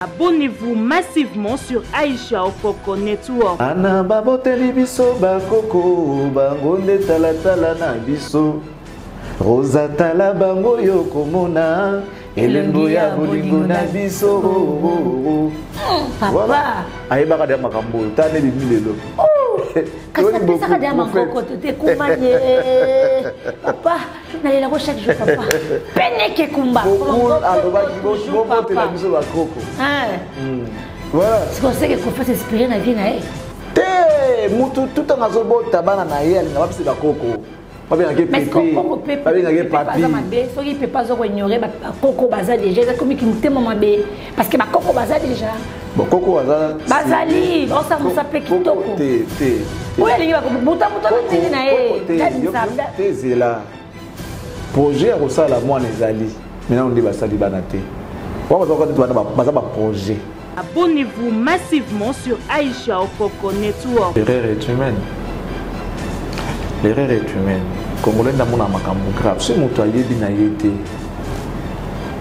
Abonnez-vous massivement sur Aïcha Okoko Network. Ana baboteli biso bakoko bangonde talatala na biso Rosa tala bango yokomona elembo ya bolingo na biso. Papa aye baka de makambo tane bimilelo. Kasi ça ka makoko te kumanye. Papa nalela ko chaque jour papa. Peneke kumba. Aloba kibo botela biso bakoko. Voilà. C'est pour ça que qu'on fasse inspirer na vie na e. Te mutu tout en azobota bana na ye na bapisi bakoko. Mais Coco peut pas ignorer Coco Baza déjà, c'est comme qui me mabe parce que Coco Baza déjà. Bon Coco Baza. Bazali, on s'appelle Kitoko. Oui, il y a muta là. Projet à ça la moi nezali. Maintenant on dit basali banate. On va encore projet. Abonnez-vous massivement sur Aïcha Okoko Network. L'erreur est humaine. L'erreur est humaine. Congolais n'a pas grave. Si mon toit est bien été,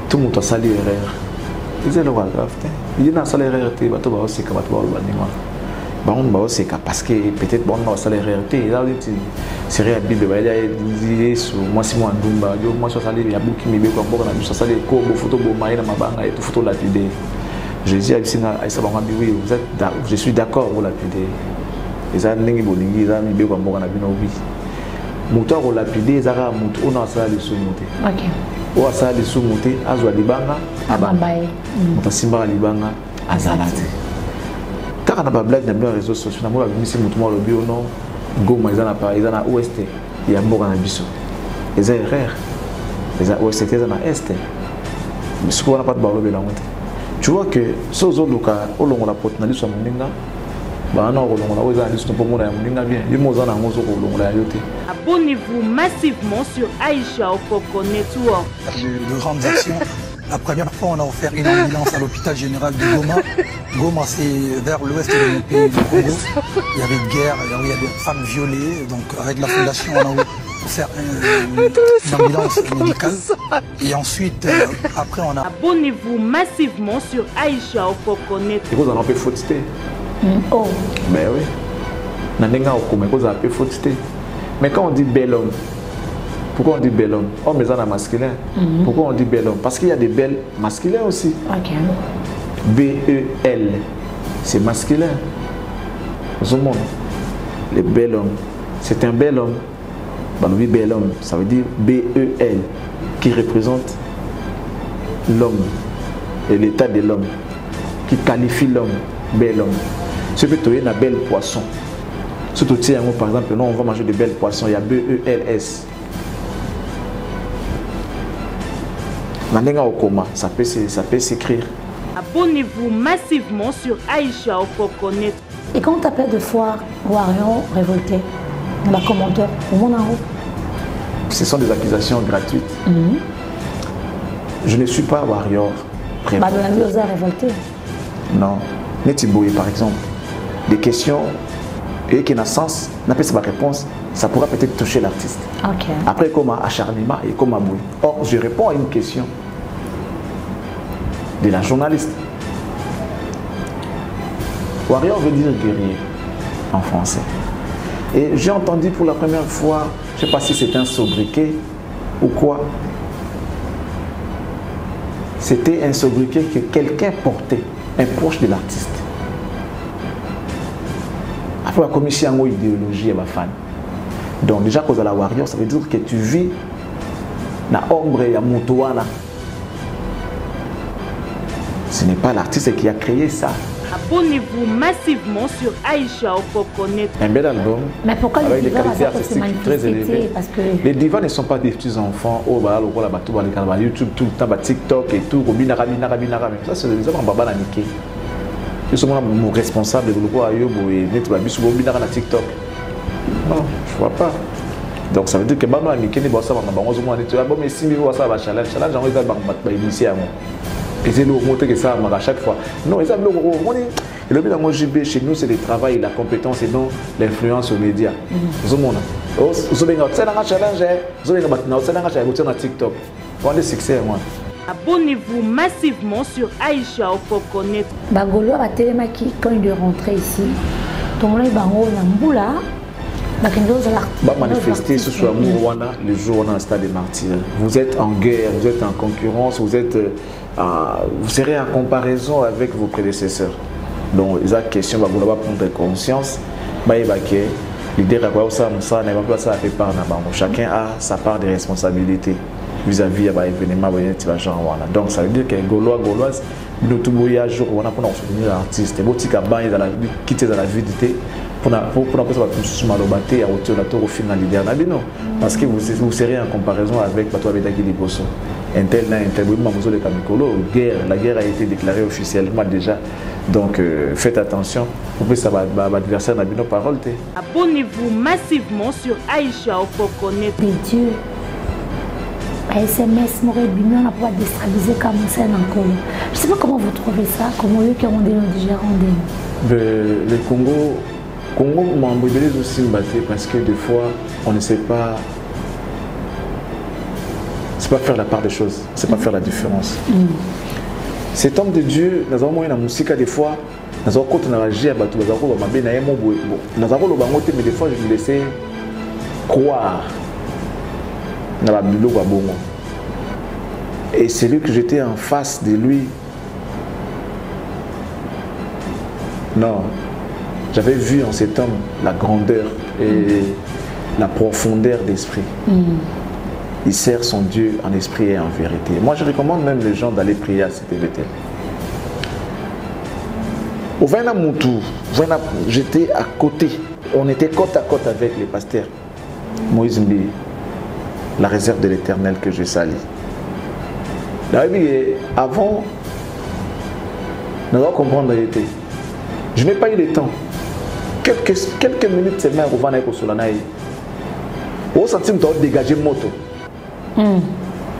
tout le monde a sali erreur. Ils ont le grave. Il y a une seule erreur. Il y a une seule erreur. Parce que peut-être bon on sali erreur. Il y a une série de Bible. Il y a des moi si moi ndumba. Moi je sali il y a beaucoup qui me béco encore na je sali ko bo photo bo maïna mabanga et tout photo lapidé. Jésus a dit à Issa Banga oui je suis d'accord pour lapider. Les années bolingi les amis béco encore na bino oui. Muto ko lapide ezaka muto ona asala lisu muté. OK. O asala lisu muté azwa libanga abambaye. Muto simba libanga azalate. Kaka na ba blague na bien réseaux sociaux na mo ba bimisi muto mo lobi ono ngoma ezana pa ezana ouest ya mboka na biso. Eza erreur. Eza ouest ezana est. Biso ko na pas ba lobi la muté. Tu vois que sozo luka olongo la pot na lisu moninga. Abonnez-vous massivement sur Aïcha Okoko Network. De grandes actions. La première fois, on a offert une ambulance à l'hôpital général de Goma. Goma, c'est vers l'ouest de mon pays, le Congo. Il y avait une guerre, il y a des femmes violées. Donc, avec la fondation, on a offert une ambulance médicale. Et ensuite, après, on a... Abonnez-vous massivement sur Aïcha Okoko Network. Vous en avez fait Oh. Ben oui. Mais quand on dit bel homme, pourquoi on dit bel homme? Homme est masculin. Pourquoi on dit bel homme? Parce qu'il y a des belles masculins aussi. Okay. B-E-L, c'est masculin. Au monde, le bel homme, c'est un bel homme. Oui, bel homme, ça veut dire B-E-L, qui représente l'homme et l'état de l'homme, qui qualifie l'homme, bel homme. Ce que tu es un bel poisson. Surtout, par exemple, non, on va manger de belles poissons, il y a B-E-L-S. Ça peut s'écrire. Abonnez-vous massivement sur Aïcha Okoko Network. Et quand on t'appelle de foire Warion révolté, dans la commentaire, au monde en haut. Ce sont des accusations gratuites. Je ne suis pas Warrior. Bah, de la musique révolté. Non. Netiboué, par exemple. Des questions et qui n'a sens, n'a pas sa réponse, ça pourra peut-être toucher l'artiste. Okay. Après, comme acharnement et comme aboué. Or, je réponds à une question de la journaliste. Warrior veut dire guerrier en français. Et j'ai entendu pour la première fois, je ne sais pas si c'était un sobriquet ou quoi. C'était un sobriquet que quelqu'un portait, un proche de l'artiste. Après la commission idéologie et ma fan. Donc déjà cause à la warrior, ça veut dire que tu vis dans l'ombre et à Moutouana. Ce n'est pas l'artiste qui a créé ça. Abonnez-vous massivement sur Aïcha Okoko Network. Un bel album. Mais pourquoi avec les des qualités artistiques très élevées. Parce que... Les divas ne sont pas des petits enfants. Oh, bah, YouTube, tout le temps, TikTok et tout. Ça, c'est des hommes en baba niqué. Je suis mon responsable de l'Ogo Ayobo et Netbabisu Bobinara na TikTok. Non, je vois pas. Donc ça veut dire que Bama Niké n'est pas ça, mais si vous avez un challenge, j'ai initié à moi. Et c'est le mot que ça à chaque fois. Non, et ça, le but de JB chez nous, c'est le travail, la compétence et non l'influence aux médias. Vous avez un challenge, vous avez un TikTok. Vous avez un succès, moi. Abonnez-vous massivement sur Aïcha Okokonet. Bagolo a tellement quand il est rentré ici. Donc là, il va manifester ce soir le jour où on a un stade de martyrs. Vous êtes en guerre, vous êtes en concurrence, vous serez en comparaison avec vos prédécesseurs. Donc, il y a une question, vous va prendre conscience. Chacun a sa part de responsabilité vis-à-vis de l'événement. Donc, ça veut dire que les Gauloises, nous tous les jours, on a pour nous soutenir l'artiste. Et si on quitter dans la vie pour au final parce que vous serez en comparaison avec la guerre a été déclarée officiellement déjà. Donc faites attention pour que ça va adversaire dans nos paroles. Abonnez-vous massivement sur Aïcha Okokonet. Dieu. SMS m'aurait bien on a pouvoir déstabiliser comme ça encore. Je sais pas comment vous trouvez ça, comment eux qui ont des gérants le Congo m'a embrouillé aussi parce que des fois on ne sait pas. C'est pas faire la part des choses, c'est pas faire la différence. Cet homme de Dieu, nous avons une musique des fois, nous avons réagi à Batou, nous avons mais des fois je me laissais croire dans la Bible. Et celui que j'étais en face de lui, non, j'avais vu en cet homme la grandeur et la profondeur d'esprit. Il sert son Dieu en esprit et en vérité. Moi, je recommande même les gens d'aller prier à cet Bethel. Au Vaina Moutou, j'étais à côté. On était côte à côte avec les pasteurs. Moïse Mbi, la réserve de l'Éternel que je salue. Avant, nous allons comprendre. Je n'ai pas eu le temps. Quelques minutes seulement au Vaina Kosolanaï. Au centime, tu as dégagé moto.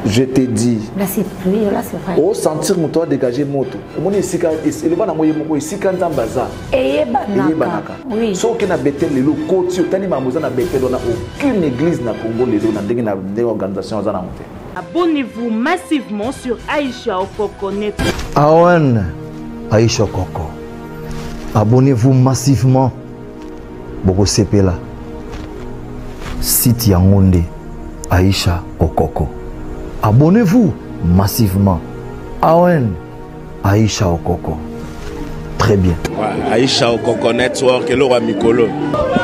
Je t'ai dit. Là c'est pluie, là c'est vrai. Au sentir mon toit dégager moto. Mon ici quand le bana moye moko ici quand dans bazar. Et banaka. Oui. So que na Bethel le côté tani mamoza na Bethel on a aucune église na Congo les na ndenge na des organisations za na monter. Abonnez-vous massivement sur Aïcha Okokonet. Awen Aïcha Okoko. Abonnez-vous massivement. Boko Sepela. Site Yangonde. Aïcha Okoko. Abonnez-vous massivement. Awen Aïcha Okoko. Très bien. Ouais, Aïcha Okoko Network, le roi Mikolo.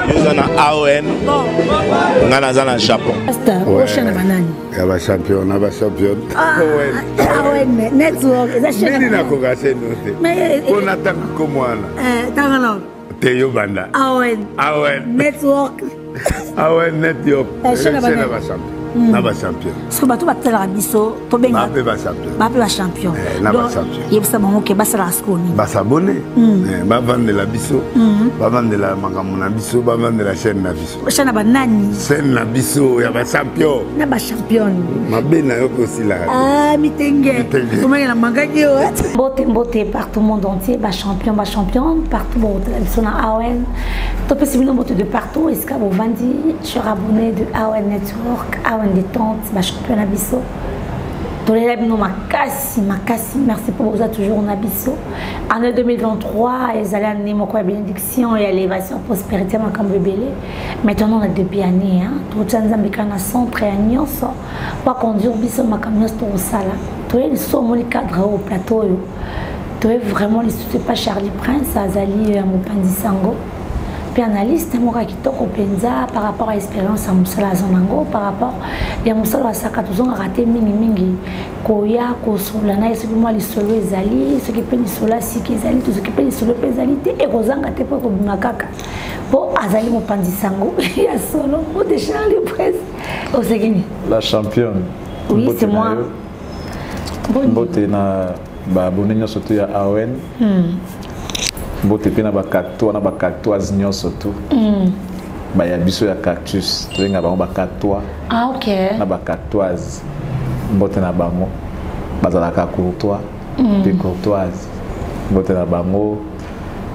Nous sommes à Awen. Nous sommes au Japon. Il y a champion, il y a champion. Awen Network. Mais on attend comme moi. Théo Banda. Awen Network. Awen Network. Naba champion. Parce que bato batela biso to benga. Ba champion. Naba champion. Yebisa bango ke basa la skoni. Ba s'abonner. Ba vendre la biso. Ba vendre la makamuna biso, ba vendre la chaîne na biso. Chaîne ba nani? Chaîne na biso ya ba champion. Na ba champion. Mabena yoko aussi là. Ah mitenge. Comment il a mangé Bote par tout le monde entier, ba champion partout bon sur na Awen. To possible bote de partout, est-ce que vous vendez sur abonné de Awen Network. Awen détente, ma champion Abisso. Tous les labos makasi, merci pour vous toujours en Abisso. En 2023, ils allaient amener mon quoi bénédiction et élévation, prospérité, ma comme bébé. Maintenant, on a depuis années, hein. Tout le temps, on a centre et agnon, ça. Pas conduire biso ma camion au sala. Tous les sommes les cadres au plateau. Tous vraiment les soutiens pas Charlie Prince, Azali, Mopandi Sango. Puis analyste moi qui toko penza par rapport à l'expérience à Moussala Zonango par rapport à Moussala Saka tous ont raté mingi koya ko solana ce que moi les solo ezali ce qui peut les sola si qui ezali tout ce qui peut les solo ezalité et kozanga te pour makaka pour azali mo pandisango ya solo au de Charlie Prince au segini la championne. Oui c'est moi. Bote na ba bonenyo surtout ya Awen. Bote pe na bakatoise nyonso tu. Ba ya biso ya cactus toyenga bango bakatoise. Ah OK. Na bakatoise. Bote na bango bazalaka courtois pe courtoise. Bote na bango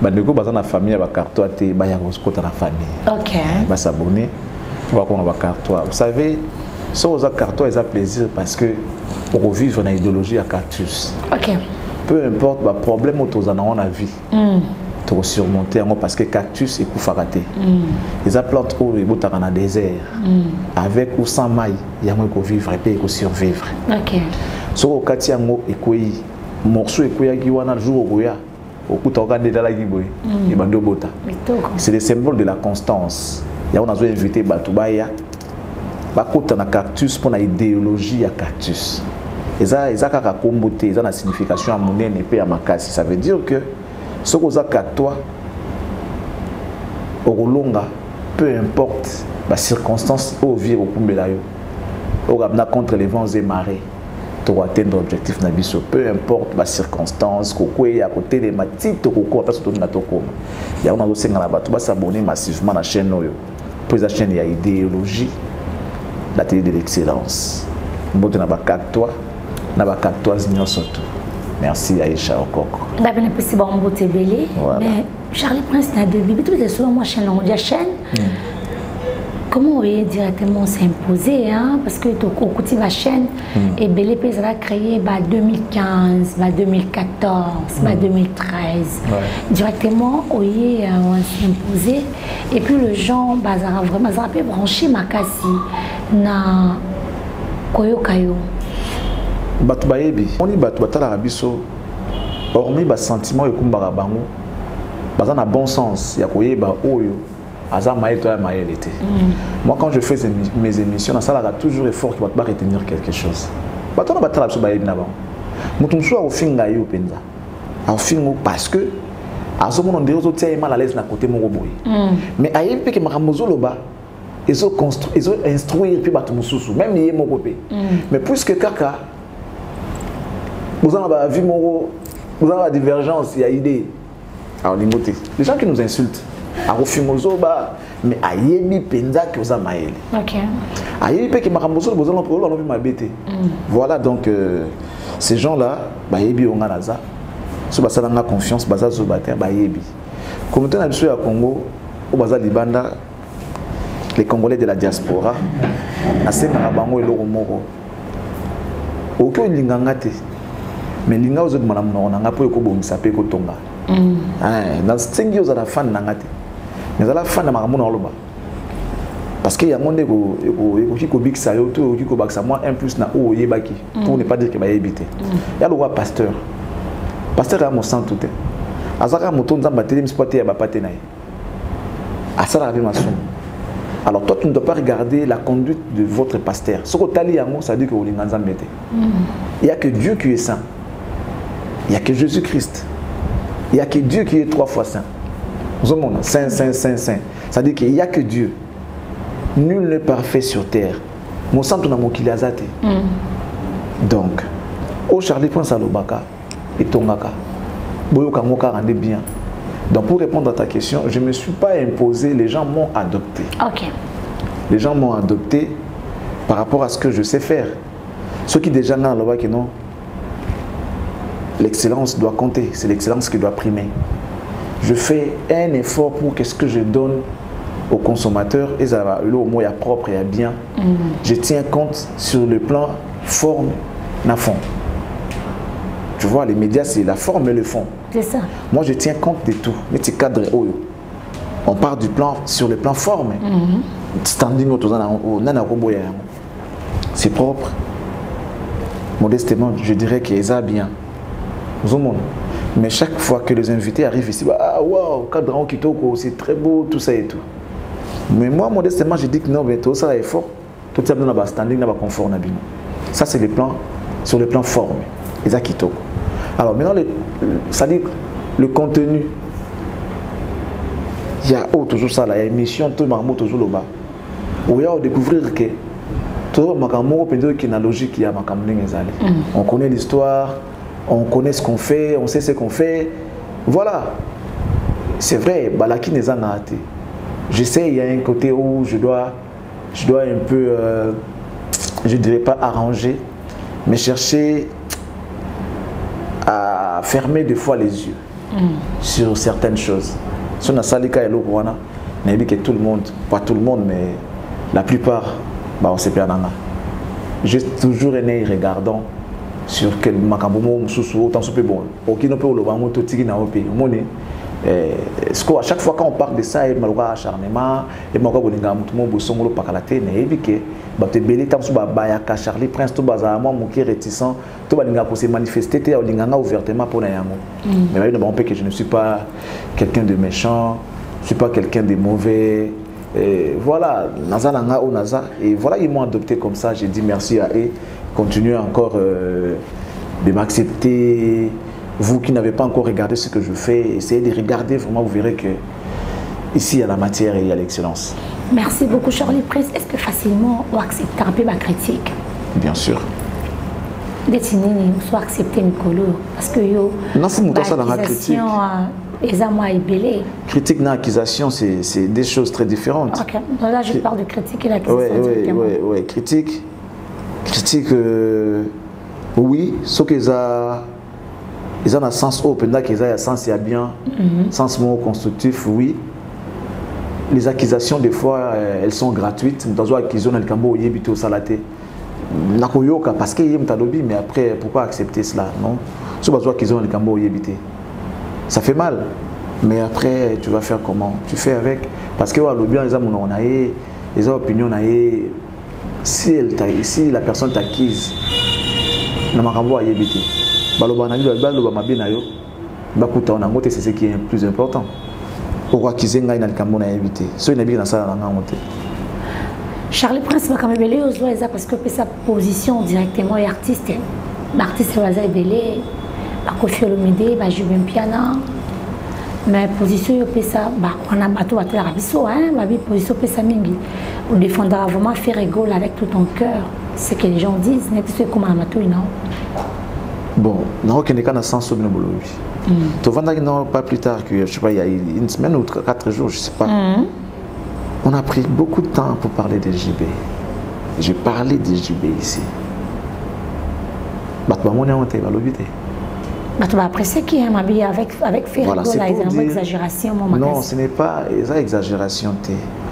bandeko baza na famille ya bakartois te ba ya kota na famille. OK. Ba s'abonner pour qu'on ba cartois. Vous savez Si on a carton, ils ont plaisir parce que pour vivre dans l'idéologie à cactus. Ok. Peu importe le problème où tu as dans la vie, tu as surmonté parce que cactus est raté. Les plantes où ils sont dans le désert, avec ou sans maille, il y a un vivre et puis survivre. Ok. Si on a un morceau qui est un jour où c'est le symbole de la constance. Il y a un invité Batubaya. Bakota na cactus pour l'idéologie à cactus. Et ça, ils ont la signification à mon et à ma casse. Ça veut dire que ce que vous avez toi, au longa, peu importe la circonstance où vivre au Kumbelayo, au Gabna contre les vents et marées, pour atteindre l'objectif Nabiso. Peu importe la circonstance, il y a côté des matites, il y a un autre qui s'abonner massivement à la chaîne. Pour la chaîne, il y a idéologie. La télé de l'excellence. Merci Aïcha Okoko. D'abord, c'est bon, mais Charlie Prince n'a de vie. Tout est sur moi chaîne, on chaîne. Comment on est directement s'imposer, hein? Parce que tu as la chaîne et Belé a créé en 2015, 2014, 2013. Directement, on est s'imposer. Et puis les gens, vraiment, ils ont branché ma cassie na Koyo Kayo. Batu bayebi. On y batu batala rabiso. Hormis bas sentiment et kumbara bango, bazan a bon sens. Ya koyeba oyo. Moi, quand je fais mes émissions, ça a toujours effort qui va retenir quelque chose. Parce que on dirait mal à l'aise côté mais ils ont instruit même mais puisque kaka vous avez vu la divergence, il y a idée. Alors les gens qui nous insultent. Mais ayebi penza que vous avez. Ok. Ayebi que makambozo vous allez problème ma bête. Voilà donc ces gens-là, bayebi onganaza. So basalanga confiance baza zo bater bayebi. Comme tu as vu à Congo, au baza libanda les Congolais de la diaspora, assez marabango et loromoro. Aucun lingangate. Mais linga aux autres madame on a pas ko sape ko tonga. Dans cinq ans à la fin nangate. Mais à la fin, parce qu'il y a un monde qui plus na pour ne pas dire qu'il va éviter. Il y a le roi pasteur. Pasteur a mon sang tout. Alors toi, tu ne dois pas regarder la conduite de votre pasteur. Ce que tu as dit, ça dit que vous il n'y a que Dieu qui est saint. Il n'y a que Jésus-Christ. Il n'y a que Dieu qui est 3 fois saint. Saint, saint, saint, saint. Ça veut dire qu'il n'y a que Dieu. Nul n'est parfait sur terre. Mon sang, tu n'as mon kilazate. Donc, au Charlie Prince Alobaka et Tongaka, Boyoka Moka rendait bien. Donc, pour répondre à ta question, je ne me suis pas imposé, les gens m'ont adopté. Ok. Les gens m'ont adopté par rapport à ce que je sais faire. Ceux qui déjà n'ont pas que non, l'excellence doit compter, c'est l'excellence qui doit primer. Je fais un effort pour qu'est-ce que je donne aux consommateurs et ça va le mot est propre et bien. Je tiens compte sur le plan forme na fond. Tu vois, les médias c'est la forme et le fond. C'est ça. Moi je tiens compte de tout. Mais tu cadres on part du plan sur le plan forme. Standing c'est propre. Modestement, je dirais qu'il est bien. Mais chaque fois que les invités arrivent ici, ah waouh, cadran kitoko, c'est très beau, tout ça et tout. Mais moi, modestement, je dis que non, mais tout ça est fort. Tout ça dans le standing, dans le confort. Ça, c'est le plan, sur le plan forme. Et ça kitoko. Alors maintenant, ça dit le contenu. Il y a toujours ça, la émission, tout le monde toujours là-bas. Où il y a découvrir que tout le monde qui a une logique, on connaît l'histoire. On connaît ce qu'on fait, on sait ce qu'on fait. Voilà. C'est vrai, Balaki n'est pas raté. Je sais, il y a un côté où je dois un peu, je ne dirais pas arranger, mais chercher à fermer des fois les yeux sur certaines choses. Si on a Salika et l'Okuana, on a dit que tout le monde, pas tout le monde, mais la plupart, on s'est perdu. j'ai toujours aimé regardant sur quel makambomo sous autant super bon. Aucun peut le bango tout tiki na opé. Moni à chaque fois quand on parle de ça, il m'a acharnement, et m'a bolinga mutumo bosongolo pakalate na ebike ba te belé tam suba bayaka Charlie Prince to baza moi mon qui réticent to balinga pour se manifester te olinganga ouvertement pour na yango. Mais il ne pas que je ne suis pas quelqu'un de méchant, je suis pas quelqu'un de mauvais. Et voilà, naza nanga ou naza et voilà ils m'ont adopté comme ça, j'ai dit merci à eux, continuez encore de m'accepter. Vous qui n'avez pas encore regardé ce que je fais, essayez de regarder, vraiment vous verrez que ici il y a la matière et il y a l'excellence. Merci beaucoup Charlie Prince. Est-ce que facilement on accepte un peu ma critique? Bien sûr. Dessiner, soit accepter Mikolo parce que yo. Non, faut monter ça dans la critique. Critique et accusation, c'est des choses très différentes. Ok, donc là je parle de critique et l'accusation. Oui. Critique, oui, sauf qu'ils ont un sens open, qu'ils ont un sens bien, sens mot constructif, oui. Les accusations, des fois, elles sont gratuites. Dans une accusation, dans le Cambo, il y a au salaté. Parce qu'il y a un lobby, mais après, pourquoi accepter cela? Non. Sur une accusation, dans le Cambo, il y a ça fait mal. Mais après, tu vas faire comment? Tu fais avec. Parce que lobby, les opinions, si la personne t'acquise, c'est ce qui est le plus important. Pourquoi qu'ils aient un cambo à éviter? Charlie Prince va quand même belé aux lois parce que sa position directement est artiste. L'artiste va être belé, la Kofi Olomide, va jouer un piano. Mais position yo pesa on a bateau à terre abisso ma vie position pesa mingi on défendra vraiment faire rigole avec tout ton cœur ce que les gens disent n'est pas comme un bateau non bon non qu'il n'est qu'un sens au bolo tu vas non pas plus tard que je sais pas il y a une semaine ou 4 jours je sais pas on a pris beaucoup de temps pour parler des JB. J'ai parlé des JB ici bah tu vas monter en tête tu vas apprécier qui est habillé avec Ferrigo, voilà, là, ils ont une exagération. Non, ce n'est pas une exagération.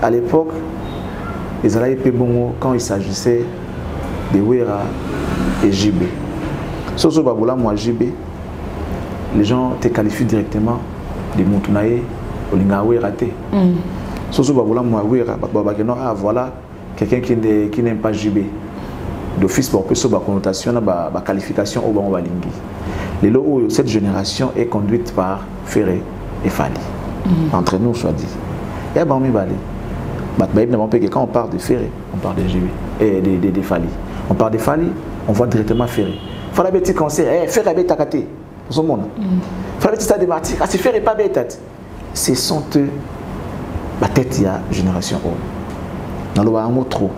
À l'époque, ils allaient payer bon quand il s'agissait de Wera et JB. Sauf que moi, JB, les gens te qualifient directement de Moutunaye ou Linga Wera. Sauf que moi, Wera, voilà quelqu'un qui n'aime pas JB. D'office, pour que ce soit connotation, la qualification au Balingi. Cette génération est conduite par Ferré et Fali. Entre nous, soit dit. Et quand on parle de Ferré, on parle de JB et de Fali. On parle de Fali, on voit directement Ferré. Fala petit conseil, Ferré est takaté. Pour ce monde. Fala petit ça démartique, c'est Ferré pas bête. Ce sont eux, la tête il y a génération O. Dans le mot trop.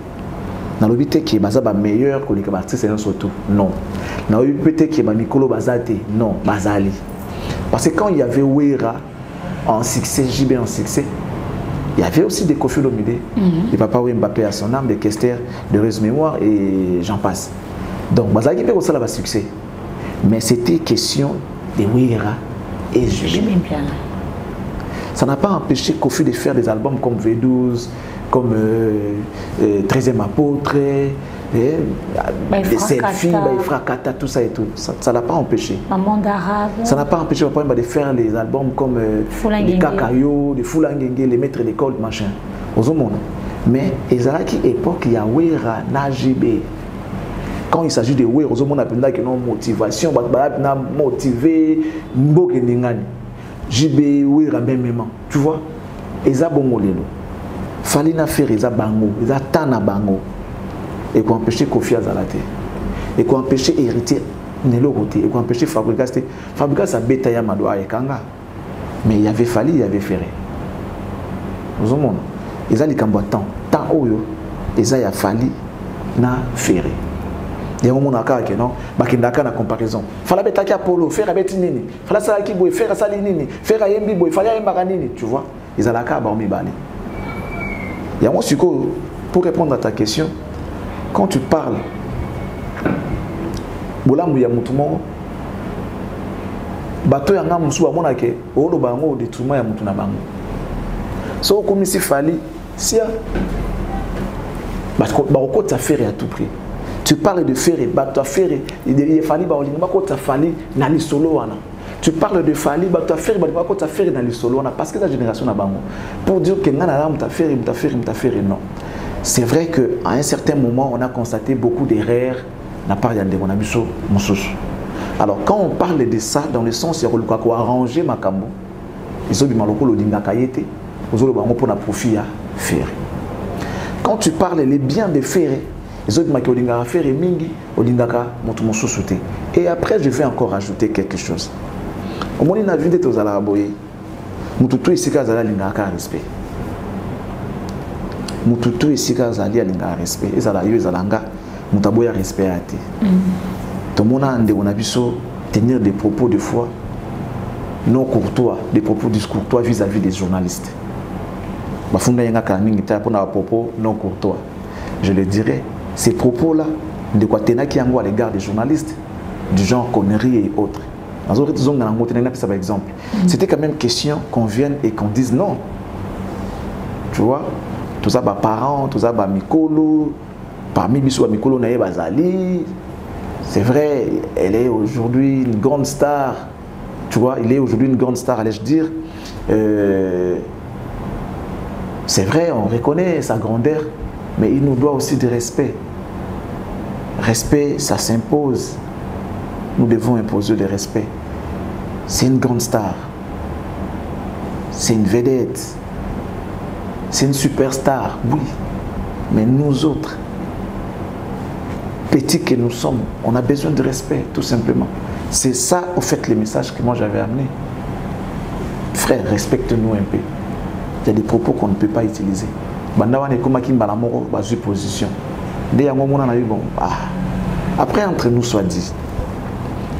Dans le but qui est meilleur que les artistes surtout non. Dans le but qui est Mikolo Bazate non Bazali. Parce que quand il y avait Wera en succès, JB en succès, il y avait aussi des Kofi Olomide, des Papa Mbappé à son âme, des Kester, de Reuse Mémoire et j'en passe. Donc Bazali peut aussi avoir succès. Mais c'était question de Wera et JB. Ça n'a pas empêché Kofi de faire des albums comme V12, comme 13e apôtre, des selfies, Frakata, tout ça et tout. Ça n'a pas empêché. Ça n'a pas empêché de faire des albums comme les Kakayo, les Fulangenge, les maîtres d'école, machin. Mais ils ont qui époque, il y a Wera, Najibé. Quand il s'agit de Wera, ils ont une motivation, ils ont motivé, JB, Wera, même, tu vois. Ils ont bon molelo. Falina faire les bango, les atana bango, et qu'on empêcher Kofi Azalate, et qu'on empêcher hériter Nelo Roté, et qu'on empêcher Fabrikas a bêta Yamadoa et Kanga. Mais il y avait Fali, il y avait Ferré. Nous avons ils ont les combattants, tant Oyo, ils ont Fali, na Ferré. Il y a un moment où non, bakindaka na comparaison. Fala bêta qui Apollo, Ferré bêti nini, Fala Salaki boy, Ferré Sali nini, Ferré Yembi boy, Fala Yemba nini, tu vois. Ils ont la carte à Bali. Et moi, pour répondre à ta question, quand tu parles, Bolamou Yamoutumo, bateau yanga musu amonake, olo bango détrument Yamutuna bango. So comme si Fali, si parce que Baroko t'a fait à tout prix. Tu parles de Ferré, tu as Ferré, il fallait dans les solo. Tu parles de Fali, tu as Ferré dans les solo parce que la génération n'a pas pour dire que tu as Ferré, non. C'est vrai qu'à un certain moment, on a constaté beaucoup d'erreurs de la part de Bonabiso Moussous. Alors, quand on parle de ça, dans le sens, il y a arranger ma cambo, ils ont dit que ils ont pour la profit à Ferré. Quand tu parles les biens de Ferré, ils ont dit que ils ont Ferré mingi, et après, je vais encore ajouter quelque chose. Au moment où on a vu des choses à la boye, mututu ici quand ça a respect. Mututu ici quand ça a respect. Et ça a eu ça langa, mutaboya respect à te. Tout le monde a besoin tenir des propos de foi non courtois, des propos discourtois vis-à-vis des journalistes. Bafunda yenga kamingi ta pour na propos non courtois. Je le dirais, ces propos-là de quoi tenir qui à l'égard des journalistes, du genre conneries et autres. Par exemple, c'était quand même question qu'on vienne et qu'on dise non. Tu vois, tout ça, parents, tout ça, Mikolo, parmi Bissou Mikolo, Naye Bazali. C'est vrai, elle est aujourd'hui une grande star. Tu vois, il est aujourd'hui une grande star, allais-je dire. C'est vrai, on reconnaît sa grandeur, mais il nous doit aussi du respect. Respect, ça s'impose. Nous devons imposer le respect. C'est une grande star. C'est une vedette. C'est une superstar, oui. Mais nous autres, petits que nous sommes, on a besoin de respect, tout simplement. C'est ça, au fait, le message que moi j'avais amené. Frère, respecte-nous un peu. Il y a des propos qu'on ne peut pas utiliser. Position. Après, entre nous soit dit,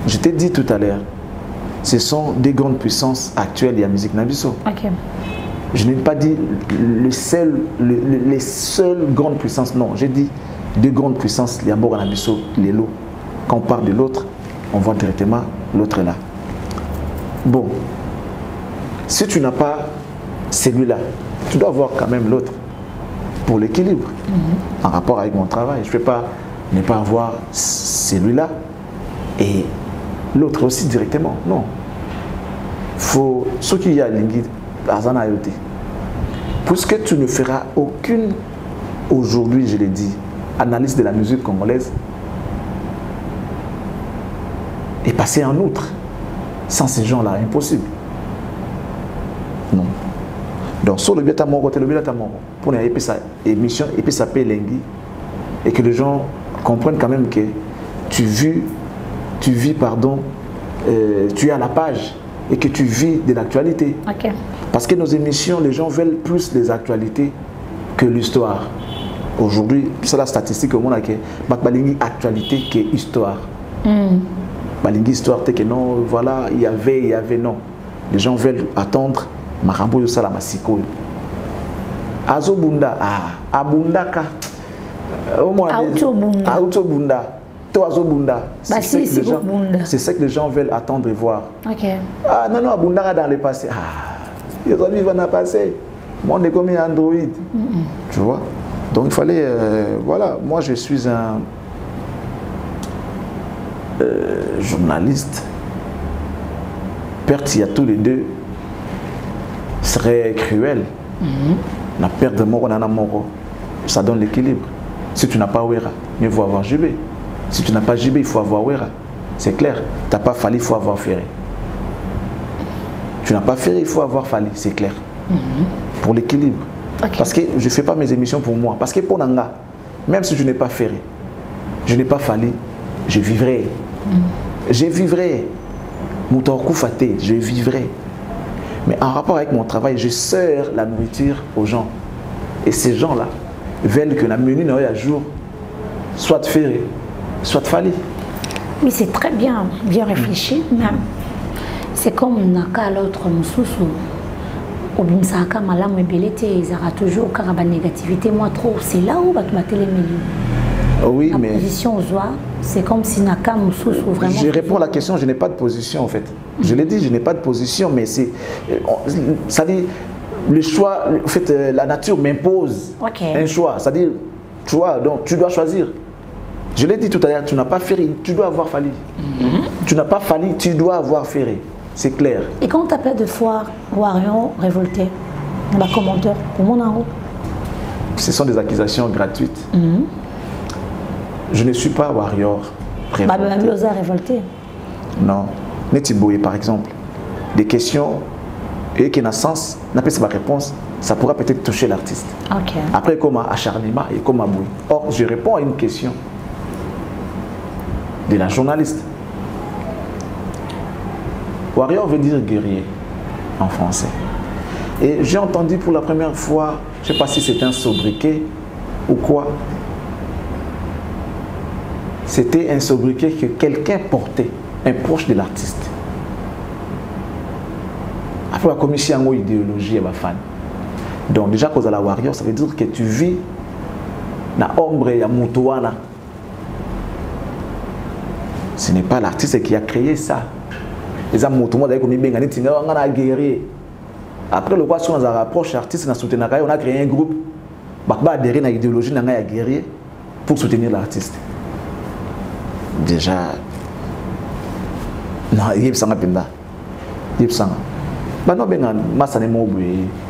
je t'ai dit tout à l'heure, ce sont des grandes puissances actuelles de la musique Nabiso. Okay. Je n'ai pas dit les seules grandes puissances, non, j'ai dit deux grandes puissances, les Ambo Nabiso, les lots. Quand on parle de l'autre, on voit directement l'autre là. Bon, si tu n'as pas celui-là, tu dois voir quand même l'autre pour l'équilibre, en rapport avec mon travail. Je ne peux pas ne pas avoir celui-là et l'autre aussi directement. Non. Faut ce qu'il y a puisque tu ne feras aucune, aujourd'hui je l'ai dit, analyse de la musique congolaise et passer en outre. Sans ces gens-là, impossible. Non. Donc, sur le biata moro, pour une émission, et puis ça paye l'engui, et que les gens comprennent quand même que tu vis, pardon, tu es à la page et que tu vis de l'actualité. Okay. Parce que nos émissions, les gens veulent plus les actualités que l'histoire. Aujourd'hui, c'est la statistique au monde qui est actualité que histoire. Balingi histoire, c'est que non, voilà, il y avait, non. Les gens veulent attendre Marambo Yosala Masiko. Azobunda, Abundaka. Autobunda. C'est ça que les gens veulent attendre et voir. Okay. Ah non, Abundaka dans le passé. Ils ont vu dans le passé. Moi, on est comme un Android. Tu vois? Donc il fallait. Voilà, moi je suis un journaliste. Perte, il y a tous les deux. Serait cruel. La perte de mort, ça donne l'équilibre. Si tu n'as pas Ouera, mieux vaut avoir JB. Si tu n'as pas JB, il faut avoir Ouera. C'est clair. Tu n'as pas Fali, il faut avoir Ferré. Tu n'as pas Ferré, il faut avoir Fali, c'est clair. Pour l'équilibre. Okay. Parce que je ne fais pas mes émissions pour moi. Parce que pour Nanga, même si je n'ai pas Ferré, je n'ai pas Fali, je vivrai. Je vivrai. Moutorkou Faté, je vivrai. Mais en rapport avec mon travail, je sers la nourriture aux gens. Et ces gens-là veulent que la menu à jour soit Ferré, soit Fali. Mais c'est très bien réfléchi. Même. C'est comme Naka l'autre Moussoussou. Au Bimsaka, Malam et Belete, ils auront toujours une négativité. Moi, trop, c'est là où tu m'as télémélié. Oui, la mais. La position aux oies, c'est comme si Naka Moussoussou vraiment. Je réponds à la question, je n'ai pas de position en fait. Je l'ai dit, je n'ai pas de position, mais c'est. Ça dit, le choix, en fait, la nature m'impose un choix. C'est-à-dire, tu vois, donc tu dois choisir. Je l'ai dit tout à l'heure, tu n'as pas ferré, tu dois avoir fallu. Tu n'as pas fallu, tu dois avoir ferré. C'est clair. Et quand tu appelles de fois Warrior révolté, on a commentaire pour mon en haut. Ce sont des accusations gratuites. Je ne suis pas Warrior révolté. Révolté. Non. Netiboé, par exemple. Des questions et qui n'ont sens, n'a pas sa réponse, ça pourra peut-être toucher l'artiste. Okay. Après, comme acharnement et comme aboué. Or, je réponds à une question de la journaliste. Warrior veut dire guerrier en français. Et j'ai entendu pour la première fois, je ne sais pas si c'était un sobriquet ou quoi, c'était un sobriquet que quelqu'un portait, un proche de l'artiste. Après la commission en idéologie et ma fan. Donc déjà cause à la Warrior, ça veut dire que tu vis na ombre ya mutuana. Ce n'est pas l'artiste qui a créé ça. Les amis mutuana d'ailleurs comme ibengani tinga ngana guerrier. Après le quoi si on a rapproche l'artiste na soutenir on a créé un groupe bakba adhérer na idéologie na ya guerrier pour soutenir l'artiste. Déjà non, yeb sanga penda. Yeb sanga. Bah non, ben masane mo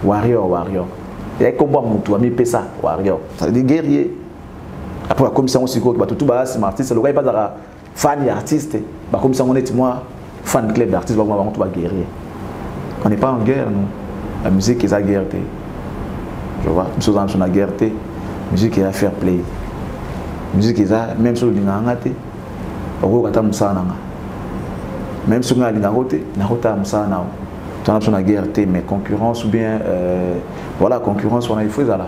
warrior. Et comme moi mutu ami pesa warrior. Ça veut dire guerrier. Après comme ça on se quoi tout bas c'est artiste le gars pas da fan artiste. Bah comme ça on est moi fan club d'artiste bah on tout guerrier. On n'est pas en guerre nous. La musique est la guerre. Je vois, nous sommes en guerre. La musique est à fair play. La musique est à même sur le dingangate. On va musana. Même si on a l'ingarote, n'arrota musana. Tu as la guerre, mais concurrence ou bien voilà concurrence on a il faut ça là.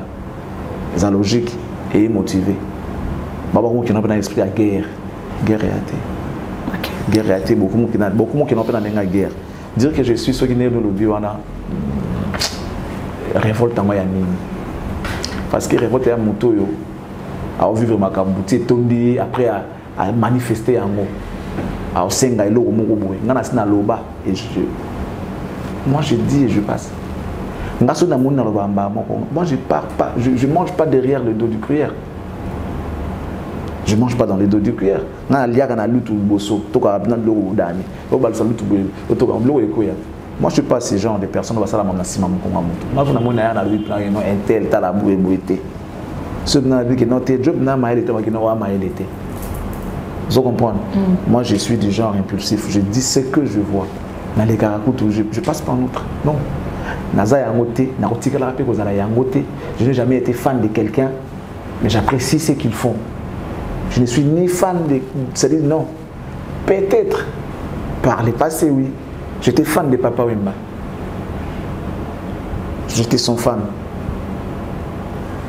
C'est logique et motivé. Baba qui n'a pas l'esprit à guerre réalité. Guerre réalité beaucoup qui n'ont pas dans guerre. Dire que je suis ce qui n'est dans le biwana révolte en moi parce que révolte à moto yo à vivre ma kabouti tondi après à manifester en mot à senga elo mo boy ngana sina loba et moi je dis et je passe. Moi je pars pas, je mange pas derrière le dos du cuillère. Je mange pas dans le dos du cuillère. Moi je suis pas ce genre de personne qui va moi vous comprenez? Moi je suis du genre impulsif, je dis ce que je vois. Dans les caractères, je passe pas en outre. Non. Je n'ai jamais été fan de quelqu'un, mais j'apprécie ce qu'ils font. Je ne suis ni fan de... C'est-à-dire non. Peut-être, par le passé, oui. J'étais fan de Papa Wemba. J'étais son fan.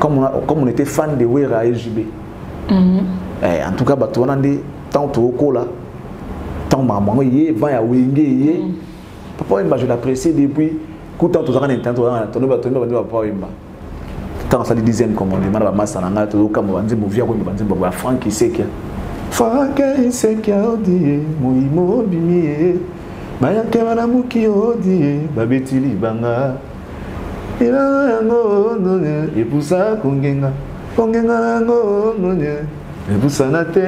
Comme on était fan de Wera et JB. En tout cas, on a dit, tant au là. Tant maman, Papa Wemba, je l'apprécie depuis quand tu as un temps, tant ça dit 10e commandement, la masse en anglais, tout comme on dit, mouvia, Franck qui sait que Franck il sait qu'il a dit, Moïmo bimie, Mayake manamuki odi, Babetili banga, et pour ça, Kongenga et pour ça, Nate,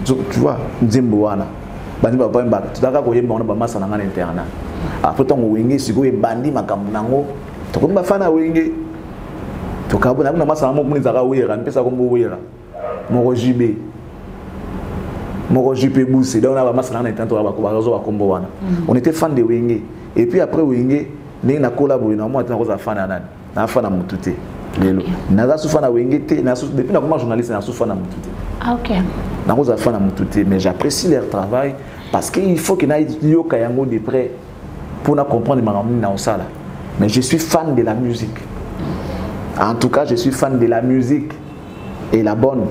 tu vois, Zimboana. Bandi papa mba tutaka koyemba ona bamasa na ngana interna après ton wenge siko e bandi makambo nango to ko bafana wenge to ka bona masa mo muni zaka wera mpesa ko mbo wera moko jibe bousé donc on a bamasa na ngana interna to ba ko bazo ba kombo wana on était fan de wenge et puis après wenge ndenge na collaborer na moi tena ko za fan na fana mutute lelo naza su fana wenge te na su depuis na comme journaliste na su fana mutute. Ah ok. Mais j'apprécie leur travail parce qu'il faut qu'il y ait de près pour comprendre ça. Mais je suis fan de la musique. En tout cas, je suis fan de la musique et la bonne,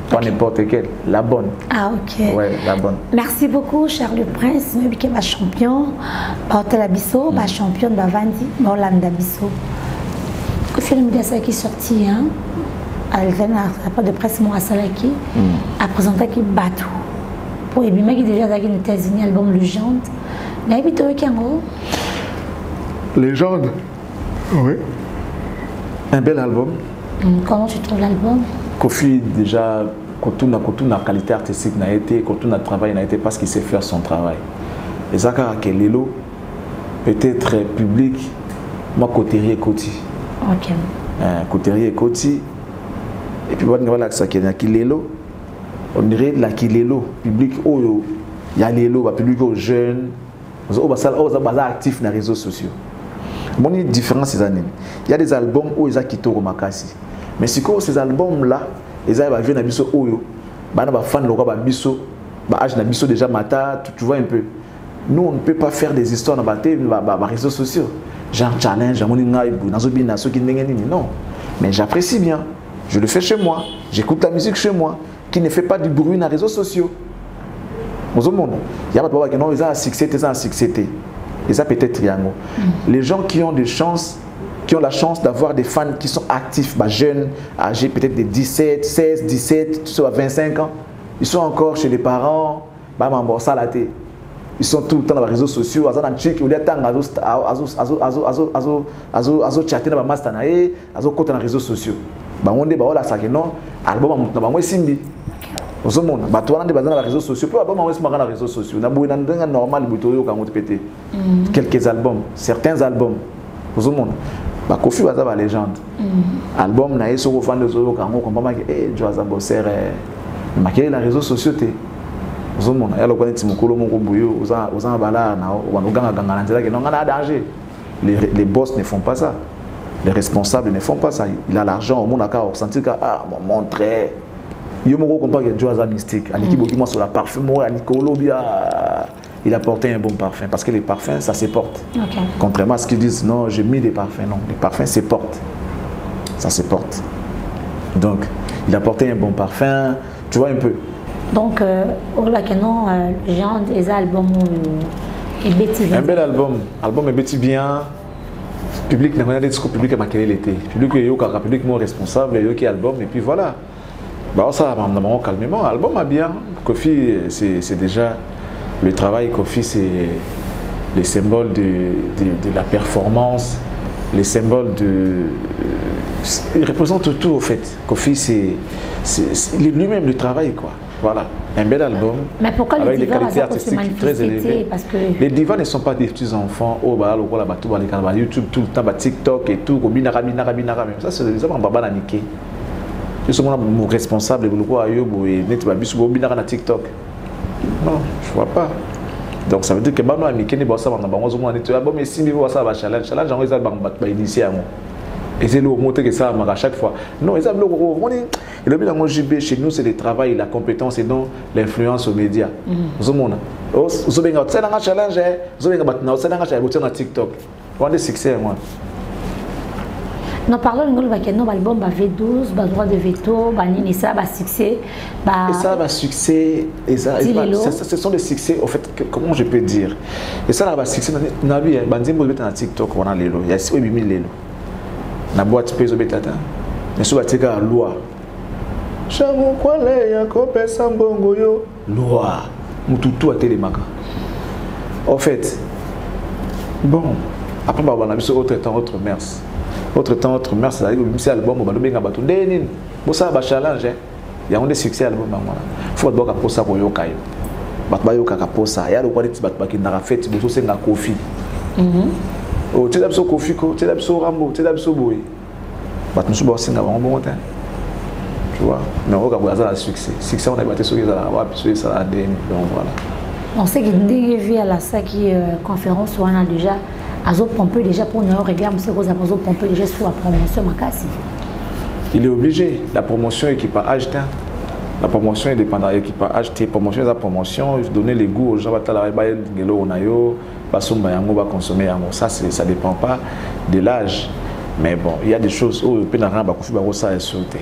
pas n'importe quelle, la bonne. Ah ok. Ouais, la bonne. Merci beaucoup, Charles Prince, qui est ma champion, Bartel Abisso, ma championne Bavandi, Morlanda Abisso. Le film de ça qui est sorti, hein? Elle vient à pas de presse moi à Salaki à présenter qui Batou pour et bien qui déjà dans les États-Unis album Légende mais habite au Congo. Légende. Oui. Un bel album. Comment tu trouves l'album? Kofi déjà quand on a qualité artistique n'a été, quand on a travail n'a été parce qu'il sait faire son travail. Et ça que Lelo peut-être public, moi Coterie et Koti. Ok. Coterie et Koti. Et puis voilà ça qui est Lelo. On dirait la Lelo public oh il y a Lelo public aux jeunes, aux actifs dans les réseaux sociaux. Mon différence ces années. Il y a des albums où ils ont quitté Romakasi. Mais si ces albums là, ils arrivent à venir dans biso oyo, bah na ba fan le roi biso, bah âge na biso déjà mata, tu vois un peu. Nous on ne peut pas faire des histoires dans les réseaux sociaux. Genre challenge, non. Mais j'apprécie bien. Je le fais chez moi. J'écoute la musique chez moi, qui ne fait pas du bruit dans les réseaux sociaux. Au monde, il y a pas de problème. Non, ils ont un succès, et ça peut-être triangle. Les gens qui ont des chances, qui ont la chance d'avoir des fans qui sont actifs, bah, jeunes, âgés peut-être de 17, 16, 17, soit 25 ans, ils sont encore chez les parents, bah, ils sont tout le temps dans les réseaux sociaux, ils sont dans les réseaux sociaux. Bah, on dit, bah, voilà, ça qui est non, album, moi, Simbi. Aux hommes, bah, toi, on est dans les réseaux sociaux, peu album, on est dans les réseaux sociaux. On a beau être normal, quelques albums, certains albums. Aux hommes, bah, Kofi va la légende. Album, na yeso ko fan de zolo kango komba ke Joaza Bosser maquiller les réseaux sociaux té. Aux hommes, ya lo connaître mukolo moko buyo, oza bala na wa nganga nganga nzela ke non ngana danger. Les boss ne font pas ça. Les responsables ne font pas ça. Il a l'argent au monde à ressentir que ah montrer yo moko comprend que Joaza mystique. Aniki bokimo sur la parfum moi Anikolo bia il a porté un bon parfum parce que les parfums ça se porte. Okay. Contrairement à ce qu'ils disent non j'ai mis des parfums, non les parfums se portent, ça se porte. Donc il a porté un bon parfum, tu vois un peu. Donc là que non genre des albums et Betty un bel album est Betty bien. Public n'a pas de discours public à maquiller l'été. Public est yoka public moins responsable et yoki album et puis voilà. Bah ça m'a calmement album a bien. Kofi c'est déjà le travail Kofi, c'est les symboles de la performance, les symboles de... Il représente tout au fait. Kofi, c'est lui-même le travail, quoi. Voilà, un bel album. Mais pourquoi avec les qualités artistiques très élevées. Parce que... Les divas ne sont pas des petits enfants. Oh, bah, YouTube, tout le temps, TikTok et tout. Ça, c'est des hommes en baba naniké. Je suis mon responsable de TikTok. Non, je ne vois pas. Donc ça veut dire que Bano a mis Kenny Bossa dans bon mais si niveau ça va challenge on va initier et c'est le monter que ça à chaque fois. Non, ils le le bien dans JB chez nous c'est le travail, la compétence et non l'influence aux médias. Vous monde. Vous bien ça dans challenge, vous bien maintenant ça dans challenge sur TikTok. On a des succès moi. Nous parlons de l'album V12, droit de veto, et ça va succès. Et ça va succès, et ça, ce sont des succès, au fait, comment je peux dire. Et ça va succès, on a vu, dans TikTok, on a l'élo, il y a 8000 l'élo. La boîte pèse au bétata, mais sur la loi. Chamou quoi les yakopé sambongo yo. Loi, mututu a télémaca. En fait, bon, après on a vu autre temps, autre mers. Autre temps, autre mère, c'est album, on va nous faire des bon ça va challenge. Il y a des succès album. Il faut d'abord que ça pour yokayo. Batba yokaka pour ça. Il y a le qualité batba qui n'a fait, il faut c'est un Kofi. Oh, tu as besoin Kofi, tu as besoin Rambo, tu as besoin Boy. Bat nous sommes aussi un bon temps. Tu vois, mais on regarde ça le succès. Succès on a battu sur les arabes, puis ça a des donc voilà. On sait qu'il y a la conférence où on a déjà Azo Pompeux déjà pour nous regarder M. Rosa Azo Pompeux déjà sur la promotion Makasi. Il est obligé. La promotion équipe à acheter. La promotion est dépendante équipe à acheter. Promotion est la promotion. Donner les goûts aux gens. Ça ça dépend pas de l'âge. Mais bon, il y a des choses où le pénal ça est sauté.